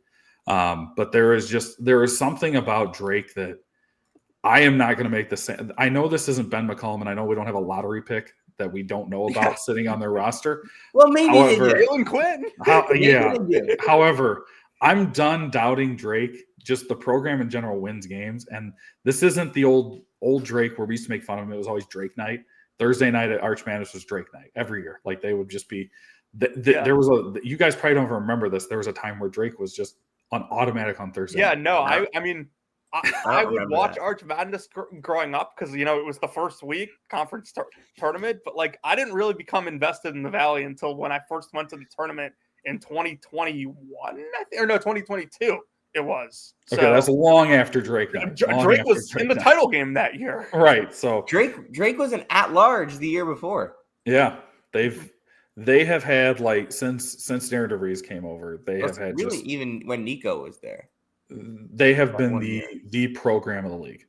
Speaker 4: But there is something about Drake that I am not going to make the same. I know this isn't Ben McCollum, and I know we don't have a lottery pick that we don't know about sitting on their roster.
Speaker 3: Well, maybe
Speaker 4: However,
Speaker 3: they do.
Speaker 2: Jalen Quinn.
Speaker 4: Yeah.
Speaker 3: Maybe they do.
Speaker 4: However, I'm done doubting Drake. Just the program in general wins games, and this isn't the old Drake where we used to make fun of him. It was always Drake night. Thursday night at Arch Madness was Drake night every year. Like they would just be. There was you guys probably don't remember this. There was a time where Drake was just on automatic on Thursday.
Speaker 2: Yeah,
Speaker 4: night.
Speaker 2: no, I mean, I would
Speaker 3: remember
Speaker 2: watch
Speaker 3: that.
Speaker 2: Arch Madness growing up because it was the first week conference tournament, but like I didn't really become invested in the Valley until when I first went to the tournament in 2021, or no, 2022. It was.
Speaker 4: Okay,
Speaker 2: So,
Speaker 4: that's long after Drake night.
Speaker 2: Drake was in the title game that year.
Speaker 4: Right. So
Speaker 3: Drake was an at-large the year before.
Speaker 4: yeah, they have had like since Darren DeVries came over, they have had
Speaker 3: really
Speaker 4: just
Speaker 3: even when Nico was there.
Speaker 4: they have been
Speaker 3: one year.
Speaker 4: the program of the league.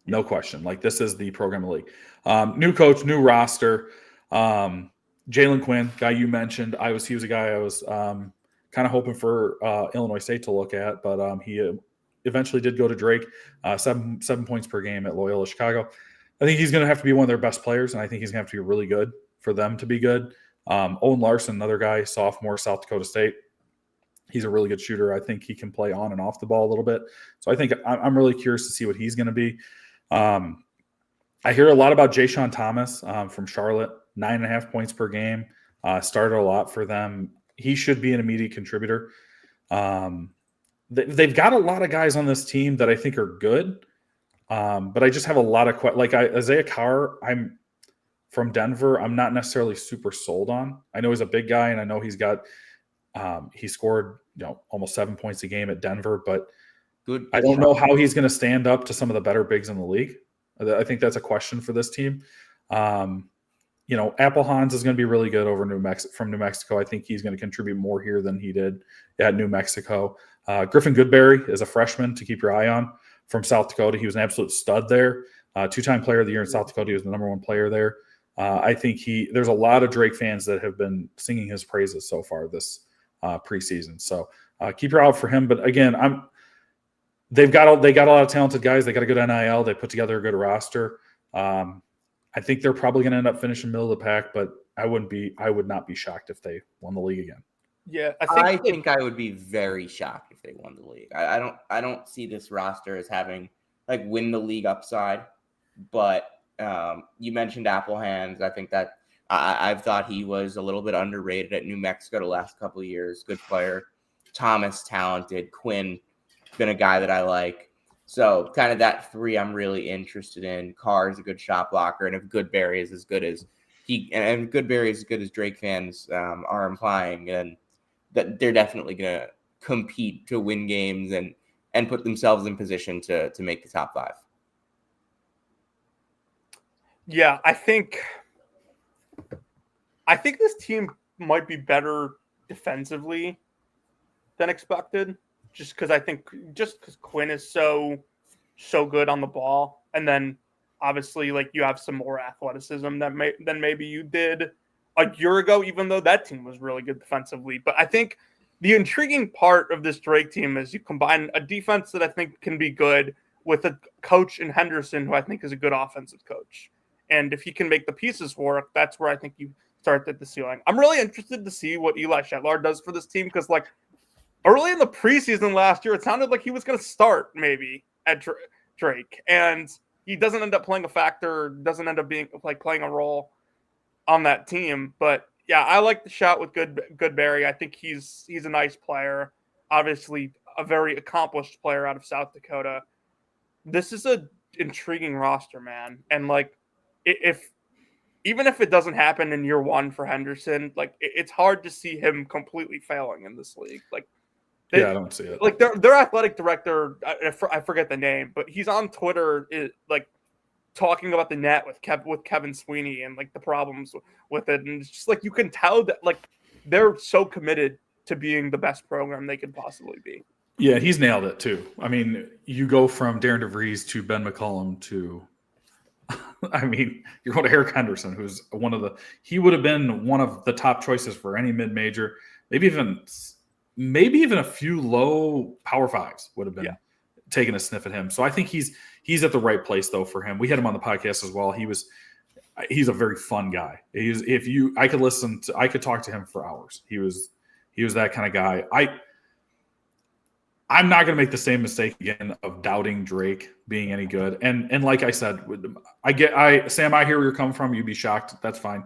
Speaker 4: No question. Like this is the program of the league. New coach, new roster. Jalen Quinn, guy you mentioned. He was a guy I was kind of hoping for Illinois State to look at, but he eventually did go to Drake. 7 points per game at Loyola Chicago. I think he's going to have to be one of their best players, and I think he's going to have to be really good for them to be good. Owen Larson, another guy, sophomore, South Dakota State. He's a really good shooter. I think he can play on and off the ball a little bit. So I think I'm really curious to see what he's going to be. I hear a lot about Jayshon Thomas from Charlotte, 9.5 points per game. Started a lot for them. He should be an immediate contributor. They've got a lot of guys on this team that I think are good, but I just have a lot of Isaiah Carr. I'm from Denver. I'm not necessarily super sold on. I know he's a big guy, and I know he's got he scored almost 7 points a game at Denver, but
Speaker 3: Good.
Speaker 4: I don't know how he's going to stand up to some of the better bigs in the league. I think that's a question for this team. Applehans is going to be really good over from New Mexico. I think he's going to contribute more here than he did at New Mexico. Griffin Goodberry is a freshman to keep your eye on from South Dakota. He was an absolute stud there. 2-time player of the year in South Dakota. He was the number 1 player there. I think there's a lot of Drake fans that have been singing his praises so far this preseason. So keep your eye out for him. But again, they got a lot of talented guys. They got a good NIL. They put together a good roster. I think they're probably going to end up finishing middle of the pack, but I would not be shocked if they won the league again.
Speaker 2: Yeah,
Speaker 3: I think I would be very shocked if they won the league. I don't see this roster as having like win the league upside, but you mentioned Applehans. I think that I've thought he was a little bit underrated at New Mexico the last couple of years. Good player. Thomas, talented. Quinn, been a guy that I like. So kind of that 3 I'm really interested in. Carr is a good shot blocker, and if Goodberry is as good as Goodberry is as good as Drake fans are implying, and that they're definitely going to compete to win games and put themselves in position to make the top 5.
Speaker 2: Yeah, I think this team might be better defensively than expected, just because Quinn is so good on the ball, and then obviously like you have some more athleticism than maybe you did a year ago, even though that team was really good defensively. But I think the intriguing part of this Drake team is you combine a defense that I think can be good with a coach in Henderson who I think is a good offensive coach. And if he can make the pieces work, that's where I think you start at the ceiling. I'm really interested to see what Eli Shetlar does for this team because, like, early in the preseason last year, it sounded like he was going to start maybe at Drake, and he doesn't end up playing a factor, doesn't end up being like playing a role on that team. But yeah, I like the shot with Goodberry. I think he's a nice player, obviously a very accomplished player out of South Dakota. This is a intriguing roster, man, and like even if it doesn't happen in year 1 for Henderson, like it's hard to see him completely failing in this league. Like,
Speaker 4: I don't see it.
Speaker 2: Like their athletic director, I forget the name, but he's on Twitter, like talking about the net with Kevin Sweeney and like the problems with it, and it's just like you can tell that like they're so committed to being the best program they could possibly be.
Speaker 4: Yeah, he's nailed it too. I mean, you go from Darren DeVries to Ben McCollum to. I mean, you're going to Eric Henderson, who's he would have been one of the top choices for any mid-major, maybe even a few low Power 5s would have been taking a sniff at him. So I think he's at the right place though for him. We had him on the podcast as well. he's a very fun guy. I could talk to him for hours. He was that kind of guy. I'm not going to make the same mistake again of doubting Drake being any good. And like I said, Sam, I hear where you're coming from. You'd be shocked. That's fine.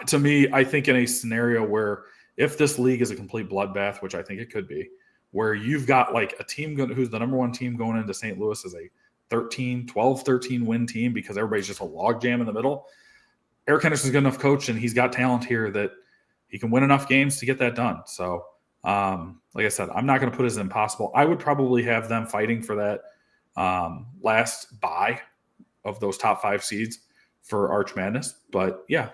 Speaker 4: To me, I think in a scenario where if this league is a complete bloodbath, which I think it could be, where you've got like a team who's the number one team going into St. Louis as a 13 win team because everybody's just a logjam in the middle. Eric Henderson's good enough coach, and he's got talent here that he can win enough games to get that done. So, like I said, I'm not going to put it as impossible. I would probably have them fighting for that last bye of those top 5 seeds for Arch Madness. But yeah,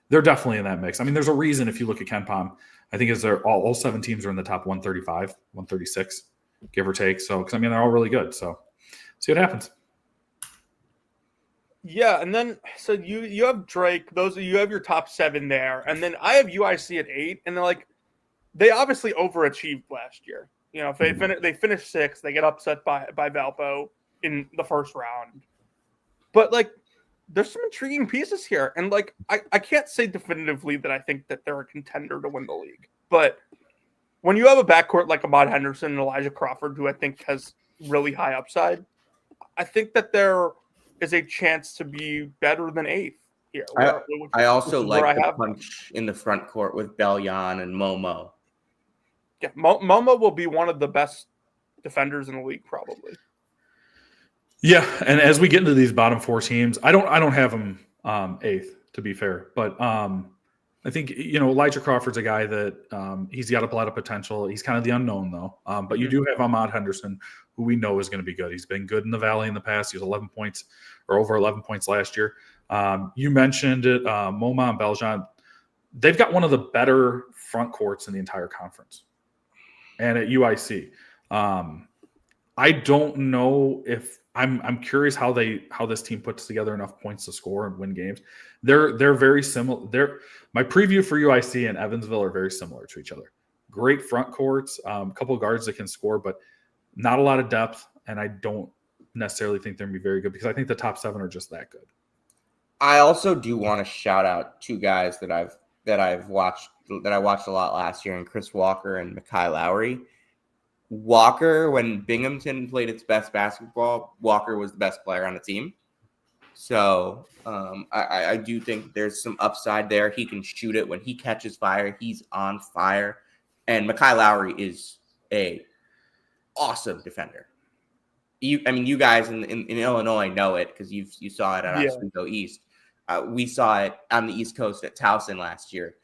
Speaker 4: they're definitely in that mix. I mean, there's a reason if you look at KenPom, I think all 7 teams are in the top 135, 136, give or take. So, because I mean, they're all really good. So, see what happens.
Speaker 2: Yeah, and then so you have Drake. You have your top 7 there, and then I have UIC at 8, and they obviously overachieved last year. You know, if they finish 6th, they get upset by Valpo in the first round. But like, there's some intriguing pieces here, and like I can't say definitively that I think that they're a contender to win the league. But when you have a backcourt like Ahmad Henderson and Elijah Crawford, who I think has really high upside, I think that there is a chance to be better than 8th here.
Speaker 3: I also like the punch in the front court with Bellion and Momo.
Speaker 2: Yeah, Momo will be one of the best defenders in the league, probably.
Speaker 4: Yeah, and as we get into these bottom 4 teams, I don't have them 8th, to be fair, but I think Elijah Crawford's a guy that he's got a lot of potential. He's kind of the unknown though, but you do have Ahmad Henderson, who we know is going to be good. He's been good in the Valley in the past. He was 11 points or over 11 points last year. You mentioned it, Moma and Belgian. They've got one of the better front courts in the entire conference, and at UIC. I don't know if I'm curious how this team puts together enough points to score and win games. They're very similar. My preview for UIC and Evansville are very similar to each other. Great front courts, a couple of guards that can score, but not a lot of depth. And I don't necessarily think they're going to be very good because I think the top 7 are just that good.
Speaker 3: I also do want to shout out 2 guys that I watched a lot last year, and Chris Walker and Mekhi Lowry. Walker, when Binghamton played its best basketball, Walker was the best player on the team. So I do think there's some upside there. He can shoot it. When he catches fire, he's on fire. And Mekhi Lowry is a awesome defender. You guys in Illinois know it because you saw it at Oswego East. We saw it on the East Coast at Towson last year.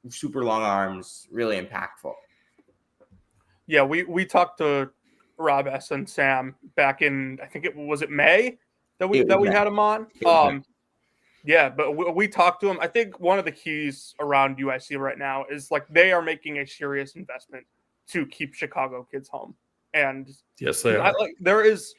Speaker 3: Super long arms, really impactful.
Speaker 2: Yeah, we talked to Rob S. and Sam back in, I think it was May that we had him on. Yeah, but we talked to him. I think one of the keys around UIC right now is like they are making a serious investment to keep Chicago kids home. And
Speaker 4: yes, they are.
Speaker 2: There is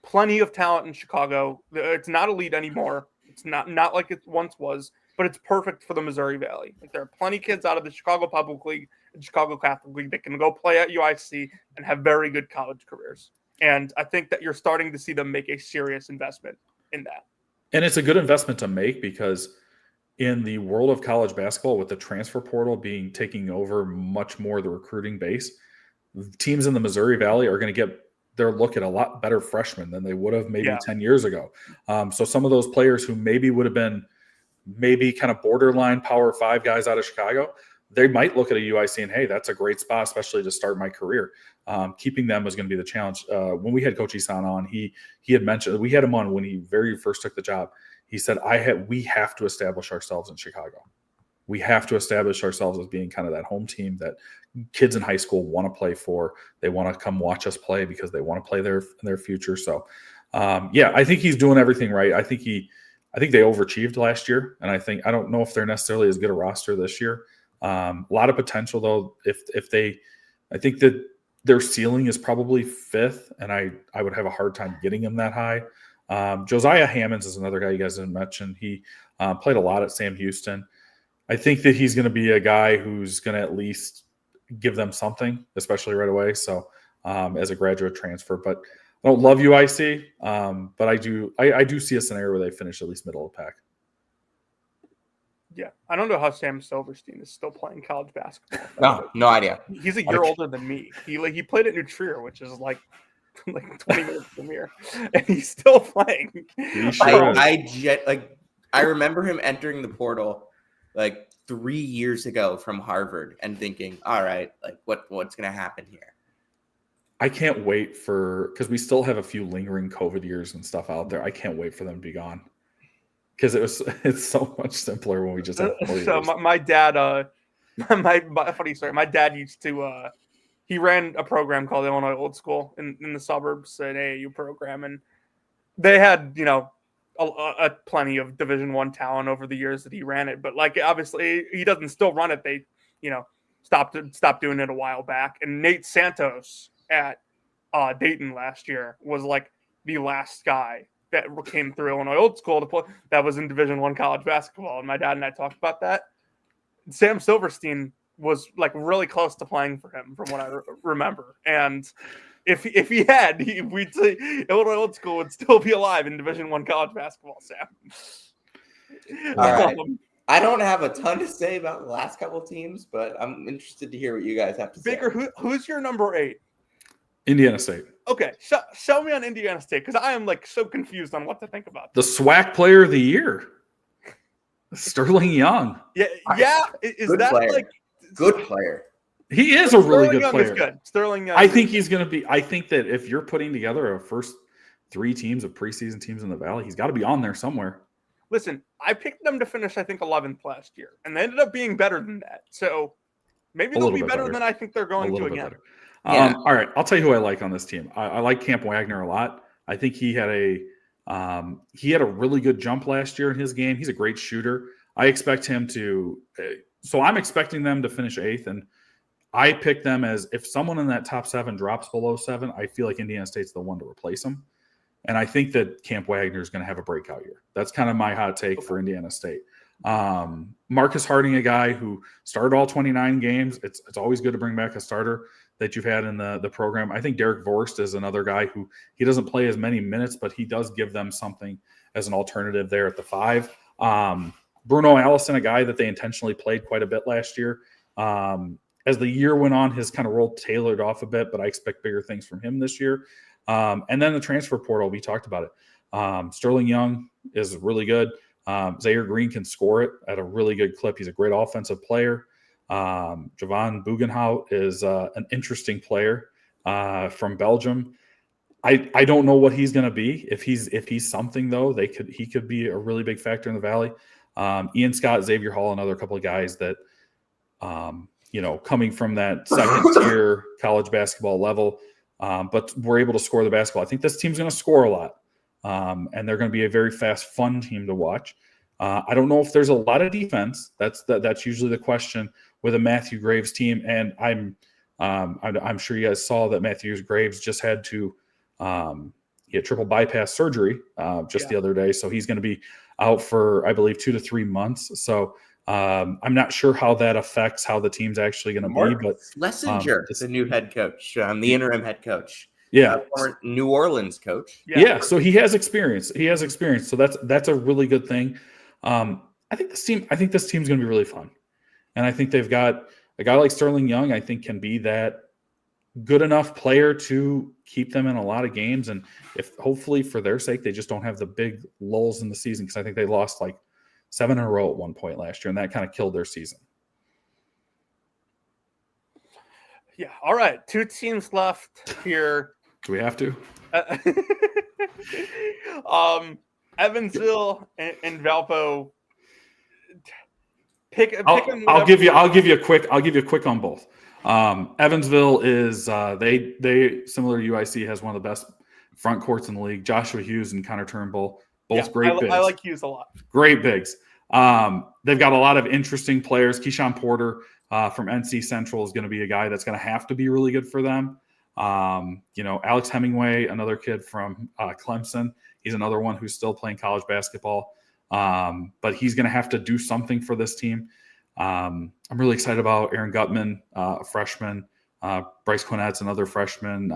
Speaker 2: plenty of talent in Chicago. It's not elite anymore. It's not like it once was, but it's perfect for the Missouri Valley. Like there are plenty of kids out of the Chicago Public League and Chicago Catholic League that can go play at UIC and have very good college careers. And I think that you're starting to see them make a serious investment in that.
Speaker 4: And it's a good investment to make because in the world of college basketball, with the transfer portal taking over much more the recruiting base, teams in the Missouri Valley are going to get their look at a lot better freshmen than they would have maybe 10 years ago. So some of those players who maybe would have been maybe kind of borderline Power 5 guys out of Chicago, they might look at a UIC and, hey, that's a great spot, especially to start my career. Keeping them was going to be the challenge. When we had Coach Isan on, he had mentioned, we had him on when he very first took the job. He said, we have to establish ourselves in Chicago. We have to establish ourselves as being kind of that home team that kids in high school want to play for. They want to come watch us play because they want to play their future. So, I think he's doing everything right. I think they overachieved last year, and I don't know if they're necessarily as good a roster this year. A lot of potential though. I think that their ceiling is probably 5th, and I would have a hard time getting them that high. Josiah Hammonds is another guy you guys didn't mention. He played a lot at Sam Houston. I think that he's going to be a guy who's going to at least give them something, especially right away. So as a graduate transfer, but I don't love UIC, but I do see a scenario where they finish at least middle of the pack.
Speaker 2: Yeah, I don't know how Sam Silverstein is still playing college basketball.
Speaker 3: No idea.
Speaker 2: He's a year older than me. He played at New Trier, which is like 20 minutes from here, and he's still playing.
Speaker 4: He sure is.
Speaker 3: I remember him entering the portal like 3 years ago from Harvard and thinking, all right, like what's going to happen here?
Speaker 4: I can't wait because we still have a few lingering COVID years and stuff out there. I can't wait for them to be gone. Because it's so much simpler when we just have 4 years.
Speaker 2: So my dad, my funny story. My dad used to he ran a program called Illinois Old School in the suburbs, an AAU program, and they had a plenty of Division I talent over the years that he ran it. But like obviously he doesn't still run it. They stopped doing it a while back. And Nate Santos at Dayton last year was like the last guy that came through Illinois Old School to play that was in Division I college basketball. And my dad and I talked about that. Sam Silverstein was like really close to playing for him from what I remember. And if he had, we'd say Illinois Old School would still be alive in Division I college basketball, Sam.
Speaker 3: All right. I don't have a ton to say about the last couple teams, but I'm interested to hear what you guys have to say.
Speaker 2: Baker, who's your number 8?
Speaker 4: Indiana State.
Speaker 2: Okay, show me on Indiana State, because I am like so confused on what to think about
Speaker 4: the SWAC Player of the Year, Sterling Young.
Speaker 2: Yeah. Is
Speaker 3: good
Speaker 2: that
Speaker 3: player.
Speaker 2: like
Speaker 3: good player?
Speaker 4: He is a really good
Speaker 2: Young
Speaker 4: player.
Speaker 2: Is good. Sterling Young.
Speaker 4: I think he's going to be. I think that if you're putting together a first 3 teams of preseason teams in the Valley, he's got to be on there somewhere.
Speaker 2: Listen, I picked them to finish, I think, 11th last year, and they ended up being better than that. So maybe they'll be better than I think they're going to again.
Speaker 3: Yeah.
Speaker 4: All right, I'll tell you who I like on this team. I like Camp Wagner a lot. I think he had a really good jump last year in his game. He's a great shooter. I expect him to. So I'm expecting them to finish 8th, and I pick them as if someone in that top 7 drops below 7. I feel like Indiana State's the one to replace him, and I think that Camp Wagner is going to have a breakout year. That's kind of my hot take for Indiana State. Marcus Harding, a guy who started all 29 games. It's always good to bring back a starter that you've had in the program. I think Derek Vorst is another guy who he doesn't play as many minutes, but he does give them something as an alternative there at the 5. Bruno Allison, a guy that they intentionally played quite a bit last year. As the year went on, his kind of role tailored off a bit, but I expect bigger things from him this year. And then the transfer portal, we talked about it. Sterling Young is really good. Zaire Green can score it at a really good clip. He's a great offensive player. Javon Bugenhout is an interesting player from Belgium. I don't know what he's going to be. If he's something though, he could be a really big factor in the Valley. Ian Scott, Xavier Hall, another couple of guys that coming from that second tier college basketball level, but we're able to score the basketball. I think this team's going to score a lot, and they're going to be a very fast, fun team to watch. I don't know if there's a lot of defense. That's usually the question with a Matthew Graves team, and I'm sure you guys saw that Matthew Graves just had to get triple bypass surgery the other day, so he's going to be out for I believe 2 to 3 months. So I'm not sure how that affects how the team's actually going to be. But
Speaker 3: Schlesinger, the new head coach, the interim head coach.
Speaker 4: Yeah,
Speaker 3: former New Orleans coach.
Speaker 4: Yeah, so he has experience. So that's a really good thing. I think this team's going to be really fun, and I think they've got a guy like Sterling Young. I think can be that good enough player to keep them in a lot of games, and if hopefully for their sake they just don't have the big lulls in the season, because I think they lost like 7 in a row at one point last year, and that kind of killed their season.
Speaker 2: Yeah. All right. 2 teams left here.
Speaker 4: Do we have to?
Speaker 2: Evansville and Valpo.
Speaker 4: I'll give you a quick on both. Evansville is they similar to UIC has one of the best front courts in the league. Joshua Hughes and Connor Turnbull, both great bigs.
Speaker 2: I like Hughes a lot.
Speaker 4: Great bigs. They've got a lot of interesting players. Keyshawn Porter from NC Central is going to be a guy that's going to have to be really good for them. Alex Hemingway, another kid from Clemson. He's another one who's still playing college basketball. But he's going to have to do something for this team. I'm really excited about Aaron Gutman, a freshman. Bryce Quinnett's another freshman.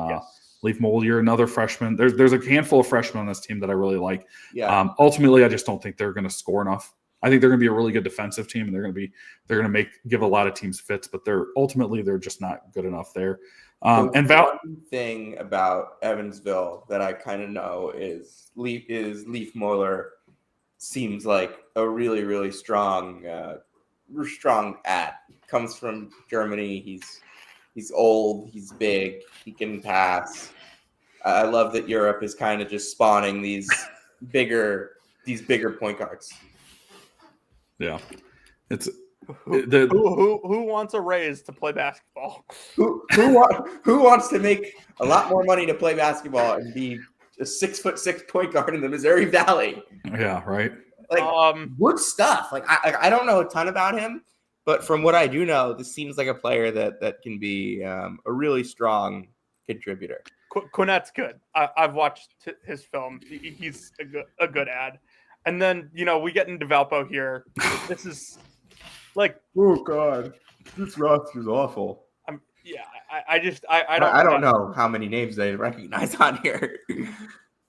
Speaker 4: Leaf Mouldier, another freshman. There's a handful of freshmen on this team that I really like.
Speaker 3: Yeah.
Speaker 4: Ultimately, I just don't think they're going to score enough. I think they're going to be a really good defensive team, and they're going to give a lot of teams fits, but they're just not good enough there. And
Speaker 3: one thing about Evansville that I kind of know is Leaf Moeller seems like a really, really strong ad. Comes from Germany. He's old. He's big. He can pass. I love that Europe is kind of just spawning these bigger point guards.
Speaker 4: Yeah, it's
Speaker 2: who wants a raise to play basketball?
Speaker 3: Who wants to make a lot more money to play basketball and be a 6'6" point guard in the Missouri Valley?
Speaker 4: Yeah, right.
Speaker 3: Like good stuff. Like I don't know a ton about him, but from what I do know, this seems like a player that can be a really strong contributor.
Speaker 2: Quinnett's good. I've watched his film. He's a good ad. And then, we get into Valpo here. This is like,
Speaker 3: oh God, this roster's awful.
Speaker 2: I
Speaker 3: don't know how many names they recognize on here.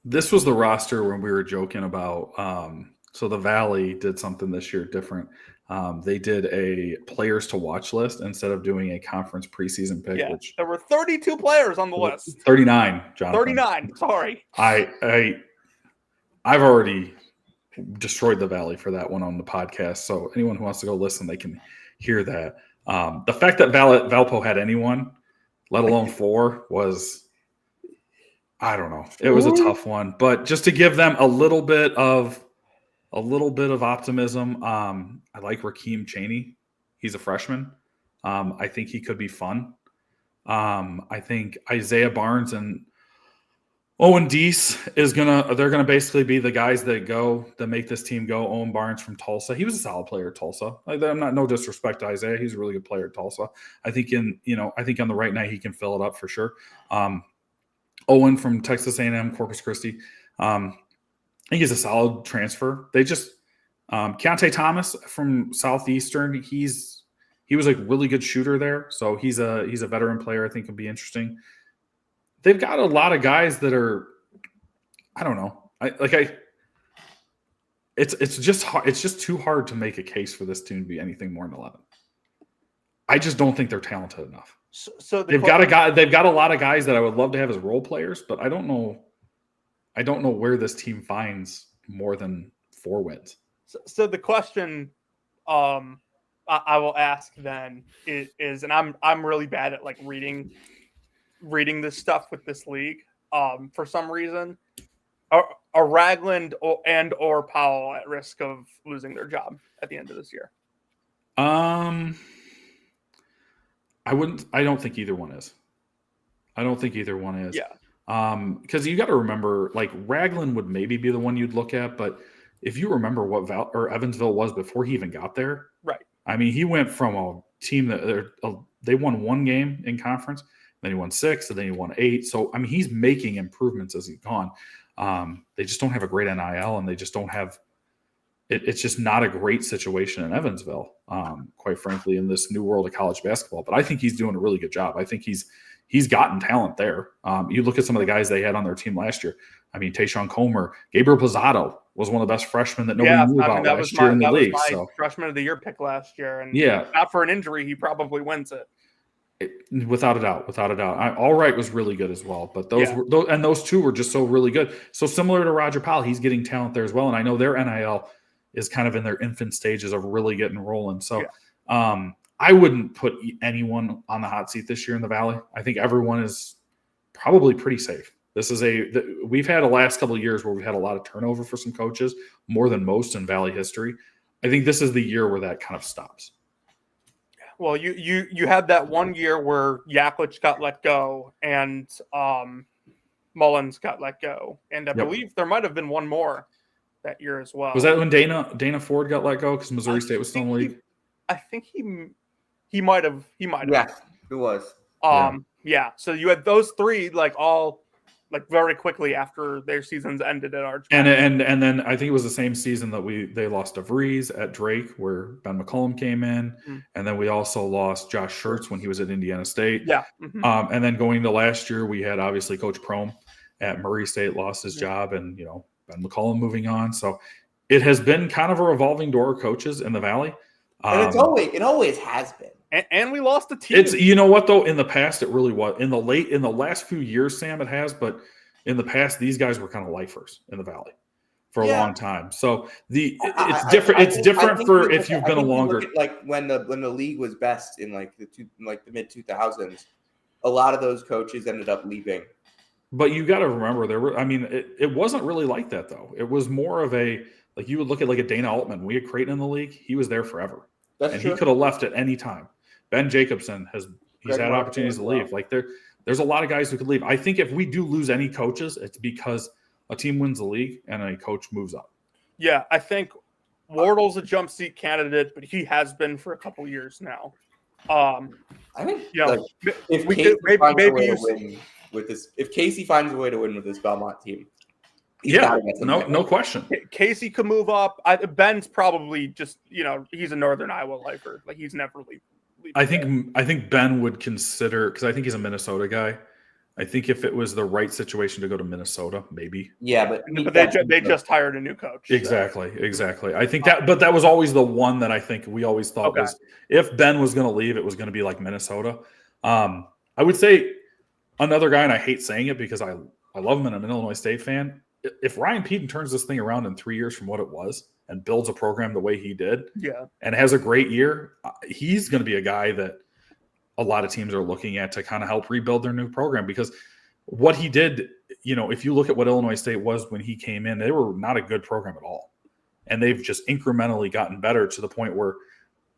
Speaker 4: This was the roster when we were joking about. So the Valley did something this year different. They did a players to watch list instead of doing a conference preseason pick.
Speaker 2: Yeah,
Speaker 4: which
Speaker 2: there were 32 players on the list.
Speaker 4: 39, Jonathan.
Speaker 2: 39. Sorry.
Speaker 4: I've already destroyed the Valley for that one on the podcast. So anyone who wants to go listen, they can hear that. The fact that Valpo had anyone, let alone 4, was, I don't know. It was a tough one, but just to give them a little bit of optimism. I like Rakeem Chaney. He's a freshman. I think he could be fun. I think Isaiah Barnes and Owen Deese they're gonna basically be the guys that make this team go. Owen Barnes from Tulsa. He was a solid player at Tulsa. I'm not, no disrespect to Isaiah. He's a really good player at Tulsa. I think on the right night he can fill it up for sure. Owen from Texas A&M, Corpus Christi. I think he's a solid transfer. They just Keontae Thomas from Southeastern. He was a really good shooter there, so he's a veteran player. I think could be interesting. They've got a lot of guys that are, I don't know. It's just too hard to make a case for this team to be anything more than 11. I just don't think they're talented enough.
Speaker 2: So
Speaker 4: they've got a lot of guys that I would love to have as role players, but I don't know where this team finds more than 4 wins.
Speaker 2: So the question I will ask then is, and I'm really bad at like reading this stuff with this league. For some reason, are Ragland or Powell at risk of losing their job at the end of this year?
Speaker 4: I don't think either one is.
Speaker 2: Yeah.
Speaker 4: Because you got to remember, like Ragland would maybe be the one you'd look at, but if you remember what Evansville was before he even got there,
Speaker 2: right? I
Speaker 4: mean, he went from a team that they won 1 game in conference, then he won 6, and then he won 8. So I mean, he's making improvements as he's gone. They just don't have a great NIL, and they just don't have. It's just not a great situation in Evansville, quite frankly, in this new world of college basketball. But I think he's doing a really good job. I think he's gotten talent there. You look at some of the guys they had on their team last year. I mean, Tayshaun Comer, Gabriel Posado was one of the best freshmen that nobody knew about last year in the league.
Speaker 2: That was my freshman of the year pick last year. And
Speaker 4: yeah,
Speaker 2: not for an injury, he probably wins it.
Speaker 4: Without a doubt. Allright was really good as well. But those 2 were just so really good. So similar to Roger Powell, he's getting talent there as well. And I know their NIL is kind of in their infant stages of really getting rolling. So I wouldn't put anyone on the hot seat this year in the Valley. I think everyone is probably pretty safe. We've had a last couple of years where we've had a lot of turnover for some coaches, more than most in Valley history. I think this is the year where that kind of stops.
Speaker 2: Well, you had that one year where Yaklich got let go and Mullins got let go, and I believe there might have been one more that year as well.
Speaker 4: Was that when Dana Ford got let go because Missouri State was still in the league?
Speaker 2: I think he might have.
Speaker 3: Yeah, it was.
Speaker 2: Yeah. So you had those 3 like all like very quickly after their seasons ended at Arch.
Speaker 4: And then I think it was the same season that they lost DeVries at Drake, where Ben McCollum came in, and then we also lost Josh Schertz when he was at Indiana State.
Speaker 2: Yeah.
Speaker 4: And then going to last year, we had obviously Coach Prohm at Murray State lost his job, and Ben McCollum moving on. So it has been kind of a revolving door of coaches in the Valley.
Speaker 3: And it always has been.
Speaker 2: And we lost a team.
Speaker 4: It's, you know what though, in the past it really was. In the last few years, Sam, it has, but in the past these guys were kind of lifers in the Valley for a long time. So it's different. It's different for if you've been a longer.
Speaker 3: Like when the league was best in like the mid 2000s, a lot of those coaches ended up leaving.
Speaker 4: But you got to remember it wasn't really like that though. It was more of a, like, you would look at like a Dana Altman. We had Creighton in the league. He was there forever. That's true. He could have left at any time. Ben Jacobson he's had opportunities to leave. Like there's a lot of guys who could leave. I think if we do lose any coaches, it's because a team wins the league and a coach moves up.
Speaker 2: Yeah, I think Wardle's a jump seat candidate, but he has been for a couple years now.
Speaker 3: I think if Casey finds a way to win with this Belmont team,
Speaker 4: no question.
Speaker 2: Casey could move up. Ben's probably just he's a Northern Iowa lifer. Like he's never leave.
Speaker 4: I think Ben would consider, because I think he's a Minnesota guy. I think if it was the right situation to go to Minnesota, maybe.
Speaker 3: Yeah, but
Speaker 2: they just hired a new coach.
Speaker 4: Exactly. I think that was always the one that I think we always thought was, if Ben was going to leave, it was going to be like Minnesota. I would say another guy, and I hate saying it because I love him and I'm an Illinois State fan. If Ryan Peden turns this thing around in 3 years from what it was and builds a program the way he did, and has a great year, he's going to be a guy that a lot of teams are looking at to kind of help rebuild their new program, because what he did, if you look at what Illinois State was when he came in, they were not a good program at all. And they've just incrementally gotten better to the point where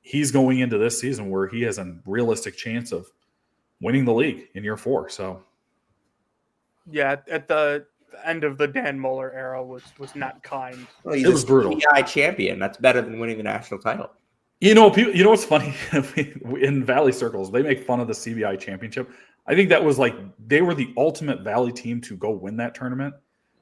Speaker 4: he's going into this season where he has a realistic chance of winning the league in year 4. So,
Speaker 2: yeah, at the end of the Dan Muller era was not kind.
Speaker 3: Well, it
Speaker 4: was brutal.
Speaker 3: CBI champion. That's better than winning the national title.
Speaker 4: What's funny? In Valley circles, they make fun of the CBI championship. I think that was like they were the ultimate Valley team to go win that tournament.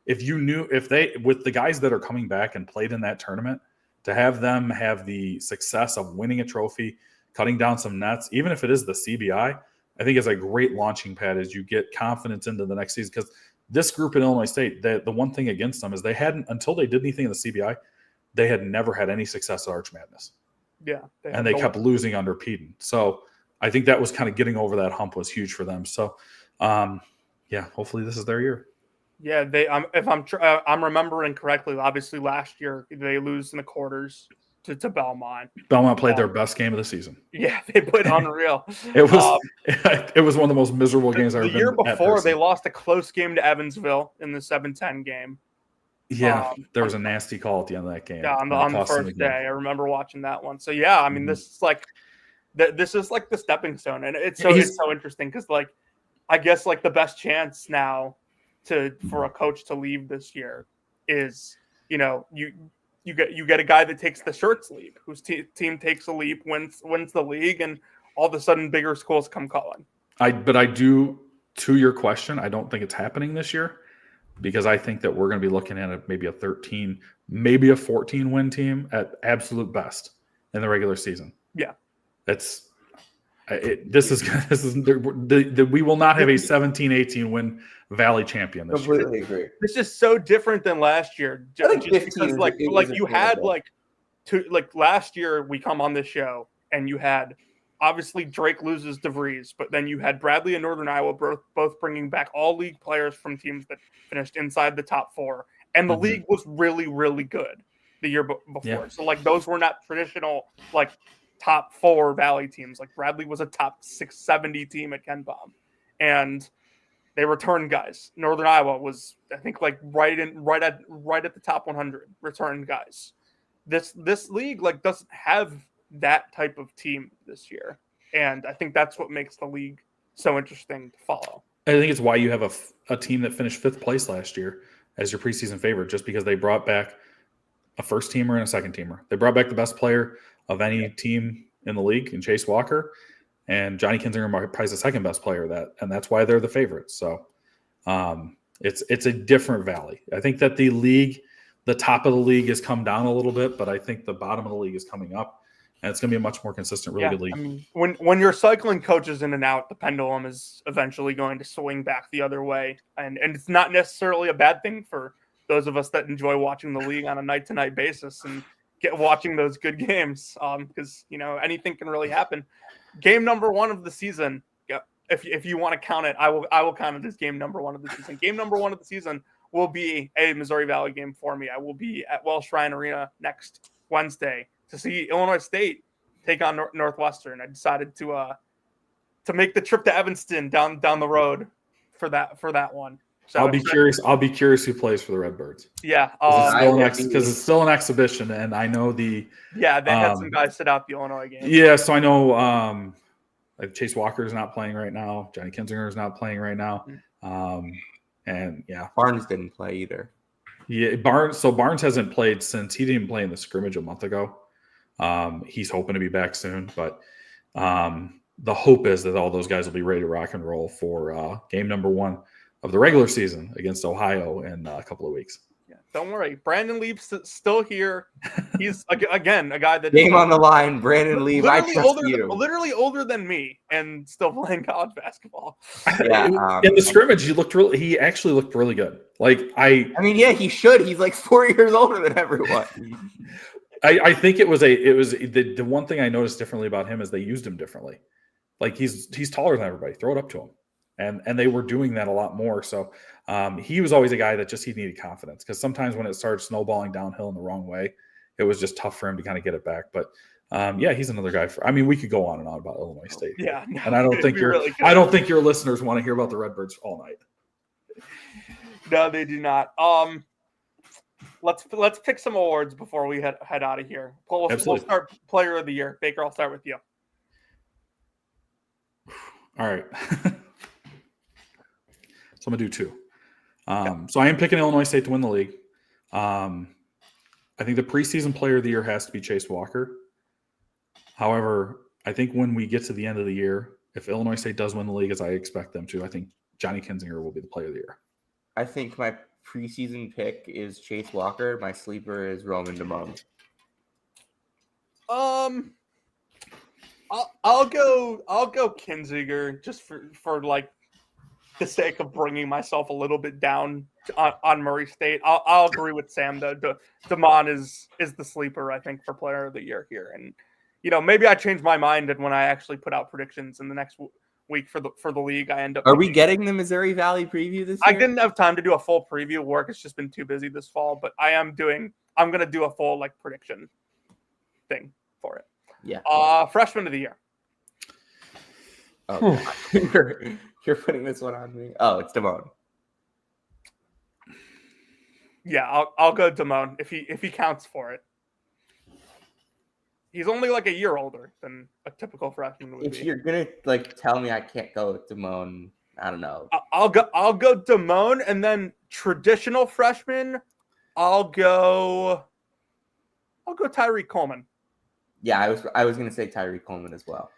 Speaker 4: With the guys that are coming back and played in that tournament, to have them have the success of winning a trophy, cutting down some nets, even if it is the CBI, I think is a great launching pad as you get confidence into the next season. Because this group in Illinois State, the one thing against them is they hadn't, until they did anything in the CBI, they had never had any success at Arch Madness.
Speaker 2: Yeah.
Speaker 4: They kept losing under Peden. So I think that was kind of getting over that hump was huge for them. So, hopefully this is their year.
Speaker 2: Yeah, if I'm remembering correctly, obviously last year they lose in the quarters to Belmont.
Speaker 4: Belmont played their best game of the season.
Speaker 2: Yeah, they played unreal.
Speaker 4: It was one of the most miserable games I've ever been.
Speaker 2: The year before, they lost a close game to Evansville in the 7-10 game.
Speaker 4: Yeah, there was a nasty call at the end of that game.
Speaker 2: Yeah, on the first day, I remember watching that one. So yeah, I mean, this is like the stepping stone, and it's so interesting because I guess the best chance now for a coach to leave this year is you get a guy that takes the Schertz leap, whose team takes a leap, wins the league, and all of a sudden bigger schools come calling.
Speaker 4: But I do, to your question, I don't think it's happening this year, because I think that we're going to be looking at maybe a 13, maybe a 14 win team at absolute best in the regular season.
Speaker 2: Yeah,
Speaker 4: we will not have a 17-18 win Valley champion this year.
Speaker 3: Completely agree.
Speaker 2: It's just so different than last year.
Speaker 3: I think 15
Speaker 2: because you had last year we come on this show and you had obviously Drake loses DeVries, but then you had Bradley and Northern Iowa both bringing back all league players from teams that finished inside the top 4, and the league was really, really good the year before. Yeah. So those were not traditional top 4 Valley teams. Bradley was a top 670 team at Ken Pom, and they returned guys. Northern Iowa was, I think, right at the top 100 returned guys. This league doesn't have that type of team this year, and I think that's what makes the league so interesting to follow.
Speaker 4: I think it's why you have a team that finished 5th place last year as your preseason favorite, just because they brought back a first teamer and a second teamer. They brought back the best player of any team in the league in Chase Walker, and Johnny Kinzinger probably is the second best player and that's why they're the favorites. So It's a different valley. I think that the top of the league has come down a little bit, but I think the bottom of the league is coming up, and it's going to be a much more consistent, really good league.
Speaker 2: I mean, when you're cycling coaches in and out, the pendulum is eventually going to swing back the other way, and it's not necessarily a bad thing for those of us that enjoy watching the league on a night-to-night basis and watching those good games, because anything can really happen. Game number 1 of the season, if you want to count it, I will count it as game number 1 of the season. Game number 1 of the season will be a Missouri Valley game for me. I will be at Welsh Shrine Arena next Wednesday to see Illinois State take on Northwestern. I decided to make the trip to Evanston down the road for that one. So
Speaker 4: I'll be curious. I'll be curious who plays for the Redbirds.
Speaker 2: Yeah,
Speaker 4: because it's still an exhibition, and I know they
Speaker 2: had some guys sit out the Illinois game.
Speaker 4: Yeah, so I know Chase Walker is not playing right now. Johnny Kinzinger is not playing right now. And yeah,
Speaker 3: Barnes didn't play either.
Speaker 4: Yeah, Barnes hasn't played since he didn't play in the scrimmage a month ago. He's hoping to be back soon, but the hope is that all those guys will be ready to rock and roll for game number 1 of the regular season against Ohio in a couple of weeks.
Speaker 2: Yeah, don't worry. Brandon Leap's still here. He's again a guy that
Speaker 3: game on the line. Brandon Leap, I trust you.
Speaker 2: Literally older than me and still playing college basketball.
Speaker 3: Yeah,
Speaker 4: in the scrimmage, he actually looked really good. I
Speaker 3: mean, yeah, he should. He's like 4 years older than everyone.
Speaker 4: I think it was the one thing I noticed differently about him is they used him differently. Like he's taller than everybody. Throw it up to him. And they were doing that a lot more. So he was always a guy that he needed confidence, because sometimes when it started snowballing downhill in the wrong way, it was just tough for him to kind of get it back. But he's another guy we could go on and on about Illinois State.
Speaker 2: Yeah. No,
Speaker 4: and I don't think your listeners want to hear about the Redbirds all night.
Speaker 2: No, they do not. Let's pick some awards before we head out of here. We'll start Player of the Year. Baker, I'll start with you.
Speaker 4: All right. So I'm going to do 2. So I am picking Illinois State to win the league. I think the preseason player of the year has to be Chase Walker. However, I think when we get to the end of the year, if Illinois State does win the league, as I expect them to, I think Johnny Kinzinger will be the player of the year.
Speaker 3: I think my preseason pick is Chase Walker. My sleeper is Roman DeMond.
Speaker 2: I'll go Kinzinger just for like the sake of bringing myself a little bit down on Murray State. I'll agree with Sam though. DeMond is the sleeper, I think, for Player of the Year here. And maybe I change my mind, and when I actually put out predictions in the next week for the league, I end up.
Speaker 3: Are we getting the Missouri Valley preview this year?
Speaker 2: I didn't have time to do a full preview. Work has just been too busy this fall, but I'm gonna do a full prediction thing for it.
Speaker 3: Yeah.
Speaker 2: Freshman of the Year.
Speaker 3: Oh, you're putting this one on me. Oh, it's Damone.
Speaker 2: Yeah, I'll go Damone if he counts for it. He's only like a year older than a typical freshman would be.
Speaker 3: If you're gonna tell me I can't go with Damone, I don't know.
Speaker 2: I'll go Damone, and then traditional freshman, I'll go Tyree Coleman.
Speaker 3: Yeah, I was gonna say Tyree Coleman as well.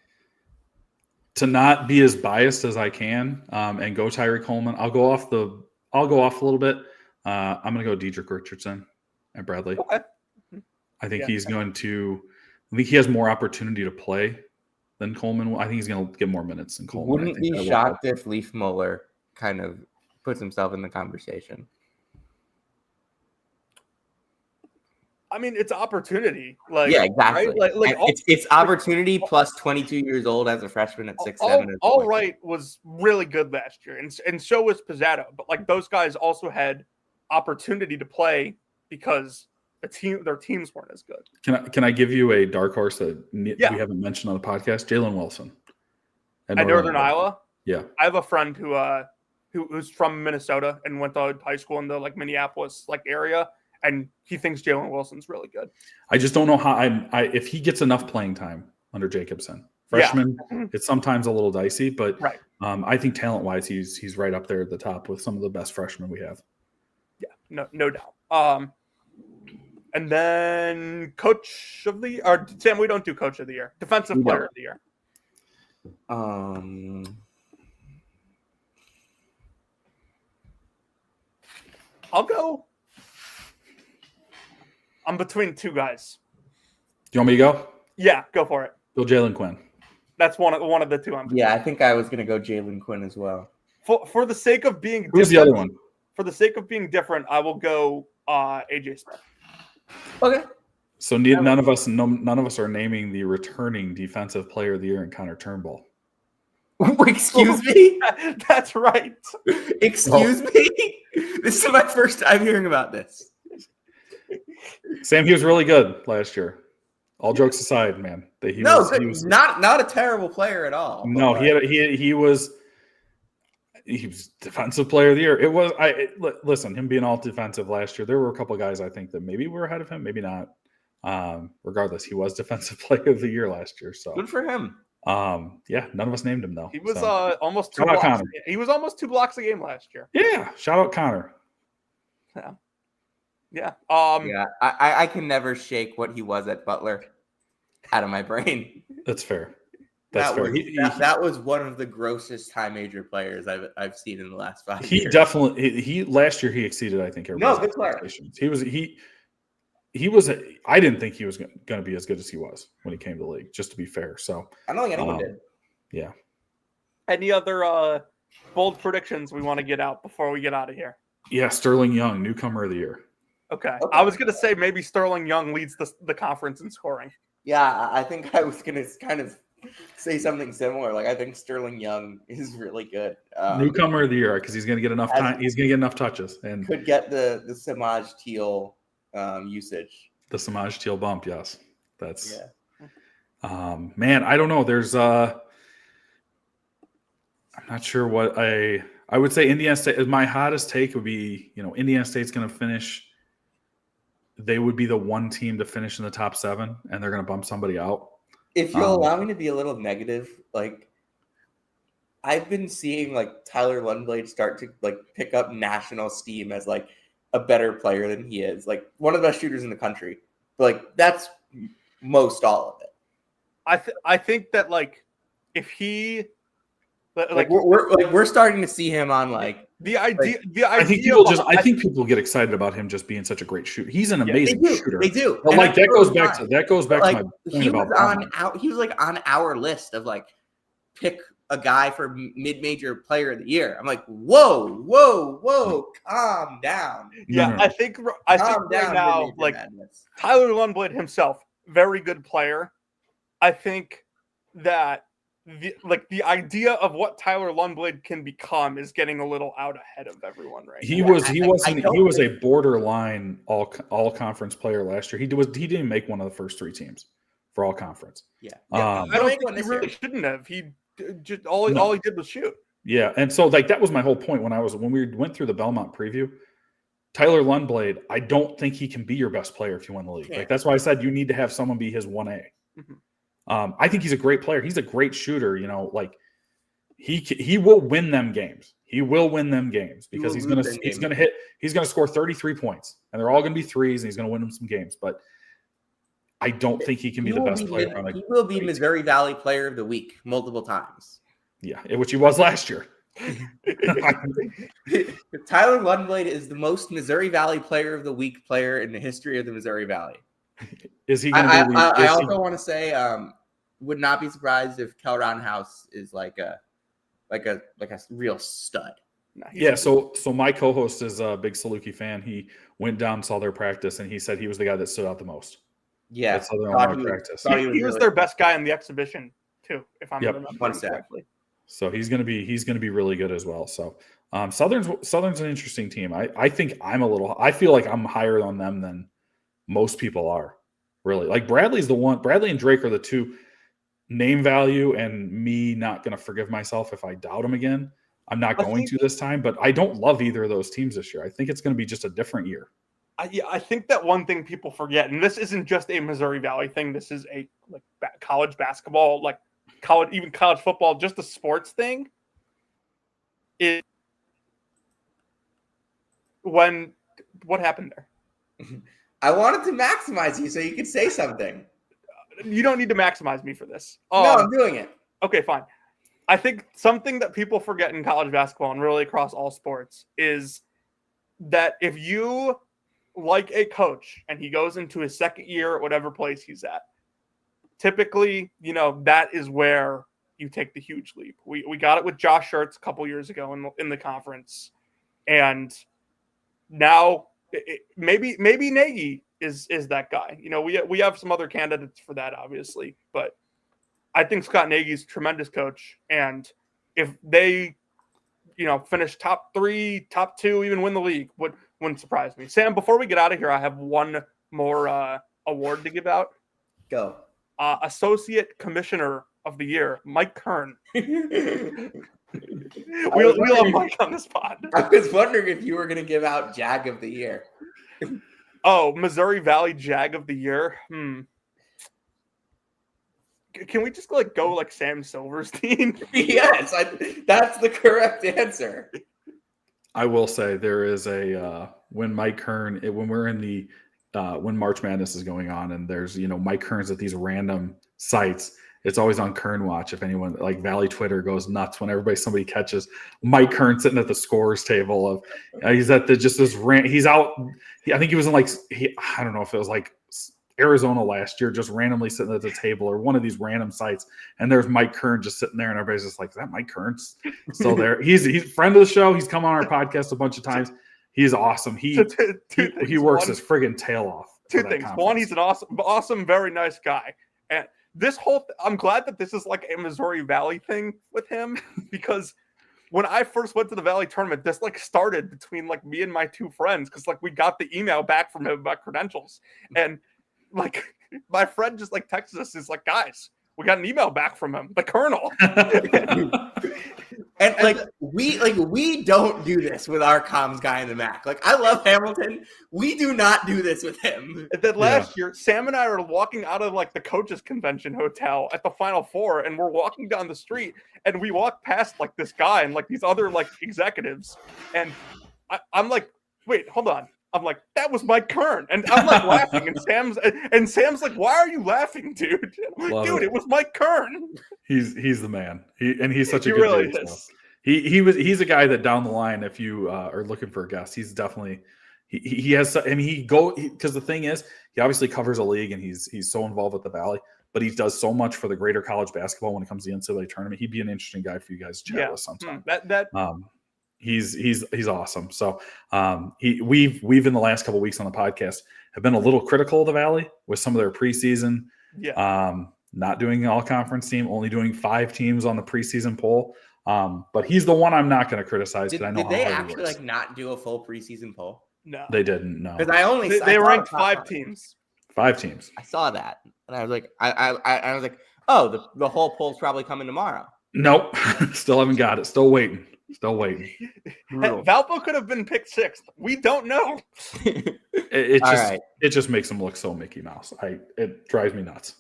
Speaker 4: To not be as biased as I can and go Tyree Coleman, I'll go off a little bit. I'm going to go Dedrick Richardson and Bradley.
Speaker 2: Okay.
Speaker 4: I think I think he has more opportunity to play than Coleman. I think he's going to get more minutes than Coleman.
Speaker 3: Wouldn't be shocked if Leaf Muller kind of puts himself in the conversation.
Speaker 2: I mean, it's opportunity.
Speaker 3: Yeah, exactly.
Speaker 2: Right?
Speaker 3: It's opportunity plus 22 years old as a freshman at 6'7".
Speaker 2: All right was really good last year, and so was Pizzato. But those guys also had opportunity to play because their teams weren't as good.
Speaker 4: Can I give you a dark horse that we haven't mentioned on the podcast? Jalen Wilson
Speaker 2: at Northern Iowa.
Speaker 4: Yeah,
Speaker 2: I have a friend who's from Minnesota and went to high school in the Minneapolis area. And he thinks Jalen Wilson's really good.
Speaker 4: I just don't know how if he gets enough playing time under Jacobson. Freshman, it's sometimes a little dicey, but
Speaker 2: right.
Speaker 4: I think talent-wise, he's right up there at the top with some of the best freshmen we have.
Speaker 2: Yeah, no doubt. And then Coach of the Year, or Sam, we don't do Coach of the Year. Defensive Player of the Year. I'll go. I'm between two guys.
Speaker 4: Do you want me to go?
Speaker 2: Yeah, go for it.
Speaker 4: Go Jalen Quinn.
Speaker 2: That's one of the two. I'm between.
Speaker 3: Yeah, I think I was going to go Jalen Quinn as well.
Speaker 2: For the sake of being
Speaker 4: Who's the other one?
Speaker 2: For the sake of being different, I will go AJ Smith.
Speaker 3: Okay.
Speaker 4: So none of us are naming the returning defensive player of the year in Connor Turnbull.
Speaker 3: Excuse me?
Speaker 2: That's right.
Speaker 3: Excuse me? This is my first time hearing about this.
Speaker 4: Sam, he was really good last year. All jokes aside, man. He was
Speaker 3: not a terrible player at all.
Speaker 4: No, he was defensive player of the year. Listen, him being all defensive last year, there were a couple of guys I think that maybe were ahead of him, maybe not. Regardless, he was defensive player of the year last year. So
Speaker 3: good for him.
Speaker 4: Yeah, none of us named him though.
Speaker 2: He was almost 2 blocks. He was almost 2 blocks a game last year.
Speaker 4: Yeah, shout out Connor.
Speaker 2: Yeah.
Speaker 3: I can never shake what he was at Butler out of my brain.
Speaker 4: That's fair.
Speaker 3: That was one of the grossest high major players I've seen in the last 5 years.
Speaker 4: He definitely last year he exceeded, I think, everybody's expectations. He was I didn't think he was going to be as good as he was when he came to the league, just to be fair. So
Speaker 3: I don't think anyone did.
Speaker 4: Yeah.
Speaker 2: Any other bold predictions we want to get out before we get out of here?
Speaker 4: Yeah, Sterling Young, newcomer of the year.
Speaker 2: Okay. I was going to say maybe Sterling Young leads the conference in scoring.
Speaker 3: Yeah, I think I was going to kind of say something similar. Like, I think Sterling Young is really good.
Speaker 4: Newcomer of the year because he's going to get enough time. He's going to get enough touches and
Speaker 3: could get the Samaj Teal usage.
Speaker 4: The Samaj Teal bump, yes. That's man, I don't know. There's I'm not sure what I would say. Indiana State. My hottest take would be, Indiana State's going to finish. They would be the one team to finish in the top 7, and they're going to bump somebody out.
Speaker 3: If you'll allow me to be a little negative, like I've been seeing like Tyler Lundblade start to like pick up national steam as like a better player than he is, like one of the best shooters in the country. But, like that's most all of it.
Speaker 2: I think that like if he
Speaker 3: like we're starting to see him on like
Speaker 2: the idea.
Speaker 4: I think people get excited about him just being such a great shooter. He's an amazing shooter.
Speaker 3: They do.
Speaker 4: But like that goes back to
Speaker 3: like,
Speaker 4: my point about
Speaker 3: he was like on our list of like pick a guy for mid-major player of the year. I'm like, whoa, calm down.
Speaker 2: Yeah,
Speaker 4: No.
Speaker 2: I think right now, like madness. Tyler Lundblade himself, very good player. I think that the idea of what Tyler Lundblade can become is getting a little out ahead of everyone right
Speaker 4: he
Speaker 2: now.
Speaker 4: He was a borderline all conference player last year. He didn't make one of the first 3 teams for all conference.
Speaker 3: Yeah.
Speaker 2: I don't think he really shouldn't have. He just all he did was shoot.
Speaker 4: Yeah, and so like that was my whole point when we went through the Belmont preview. Tyler Lundblade, I don't think he can be your best player if you win the league. Like that's why I said you need to have someone be his 1A.
Speaker 2: Mm-hmm.
Speaker 4: I think he's a great player. He's a great shooter. Like he will win them games. He will win them games because he's going to score 33 points and they're all going to be threes and he's going to win them some games. But I don't think he can be the best player.
Speaker 3: He will be Missouri Valley Player of the Week multiple times.
Speaker 4: Yeah, which he was last year.
Speaker 3: Tyler Lundblade is the most Missouri Valley Player of the Week player in the history of the Missouri Valley.
Speaker 4: Is he going to be?
Speaker 3: I also want to say, would not be surprised if Kel Roundhouse is like a real stud.
Speaker 4: Yeah. So my co-host is a big Saluki fan. He went down, saw their practice, and he said he was the guy that stood out the most.
Speaker 3: Yeah.
Speaker 4: Practice.
Speaker 2: He was their best guy in the exhibition too, if I'm remembering correctly.
Speaker 4: So he's going to be really good as well. So Southern's an interesting team. I think I feel like I'm higher on them than most people are, really. Like Bradley's the one. Bradley and Drake are the 2 name value, and me not going to forgive myself if I doubt them again. I'm not going to this time, but I don't love either of those teams this year. I think it's going to be just a different year.
Speaker 2: I think that one thing people forget, and this isn't just a Missouri Valley thing. This is a college basketball, even college football, just a sports thing. What happened there?
Speaker 3: I wanted to maximize you so you could say something.
Speaker 2: You don't need to maximize me for this.
Speaker 3: No, I'm doing it.
Speaker 2: Okay, fine. I think something that people forget in college basketball and really across all sports is that if you like a coach and he goes into his second year at whatever place he's at, typically, that is where you take the huge leap. We got it with Josh Schertz a couple years ago in the conference, and now maybe Nagy is that guy. We have some other candidates for that, obviously, but I think Scott Nagy's a tremendous coach, and if they finish top 3, top 2, even win the league, wouldn't surprise me. Sam, before we get out of here, I have one more award to give out.
Speaker 3: Go.
Speaker 2: Associate Commissioner of the Year, Mike Kern. We love Mike on this pod.
Speaker 3: I was wondering if you were going to give out Jag of the Year.
Speaker 2: Oh, Missouri Valley Jag of the Year. Can we just go like Sam Silverstein?
Speaker 3: Yes, that's the correct answer.
Speaker 4: I will say there is when Mike Kern, when we're in the when March Madness is going on, and there's Mike Kern's at these random sites. It's always on Kern Watch. If anyone like Valley Twitter goes nuts when somebody catches Mike Kern sitting at the scorers table of he's at he's out. I think he was in I don't know if it was like Arizona last year, just randomly sitting at the table or one of these random sites, and there's Mike Kern just sitting there, and everybody's just like, "Is that Mike Kern still there?" He's a friend of the show. He's come on our podcast a bunch of times. He's awesome. He works his friggin' tail off.
Speaker 2: Two things. One, he's an awesome, very nice guy, and this I'm glad that this is like a Missouri Valley thing with him, because when I first went to the Valley tournament, this started between me and my two friends, because we got the email back from him about credentials, and my friend just texted us, is like, "Guys, we got an email back from him, the Colonel."
Speaker 3: And we don't do this with our comms guy in the MAC. I love Hamilton. We do not do this with him.
Speaker 2: And then last year, Sam and I are walking out of the coaches convention hotel at the Final Four, and we're walking down the street, and we walk past this guy and these other executives, and I'm like, "Wait, hold on." I'm like, "That was Mike Kern," and I'm laughing, and Sam's like, "Why are you laughing, dude?" Dude, it was Mike Kern.
Speaker 4: He's the man. He's such a good
Speaker 2: really
Speaker 4: dude.
Speaker 2: is.
Speaker 4: So. He's a guy that down the line, if you are looking for a guest, he's definitely he has. I mean, because the thing is, he obviously covers a league, and he's so involved with the Valley, but he does so much for the greater college basketball when it comes to the NCAA tournament. He'd be an interesting guy for you guys to chat with sometime. He's awesome. So we've in the last couple of weeks on the podcast have been a little critical of the Valley with some of their preseason. Not doing an all conference team, only doing 5 teams on the preseason poll. But he's the one I'm not going to criticize because I know
Speaker 3: did they
Speaker 4: how hard he
Speaker 3: actually
Speaker 4: works.
Speaker 3: not do a full preseason poll?
Speaker 2: No,
Speaker 4: they didn't. No,
Speaker 3: because
Speaker 2: they ranked 5 teams.
Speaker 4: 5 teams.
Speaker 3: I saw that, and I was like, I was like, oh, the whole poll's probably coming tomorrow.
Speaker 4: Nope, still haven't got it. Still waiting.
Speaker 2: Valpo could have been picked 6th. We don't know.
Speaker 4: It just makes him look so Mickey Mouse. It drives me nuts.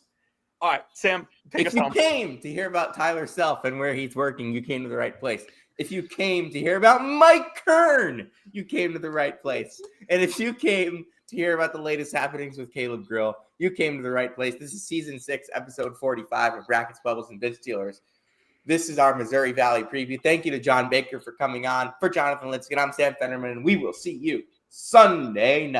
Speaker 2: All right, Sam, take us home.
Speaker 3: If you came to hear about Tyler Self and where he's working, you came to the right place. If you came to hear about Mike Kern, you came to the right place. And if you came to hear about the latest happenings with Caleb Grill, you came to the right place. This is season 6, episode 45 of Brackets, Bubbles, and Bid Stealers. This is our Missouri Valley preview. Thank you to John Baker for coming on. For Jonathan Litzkin, I'm Sam Fennerman, and we will see you Sunday night.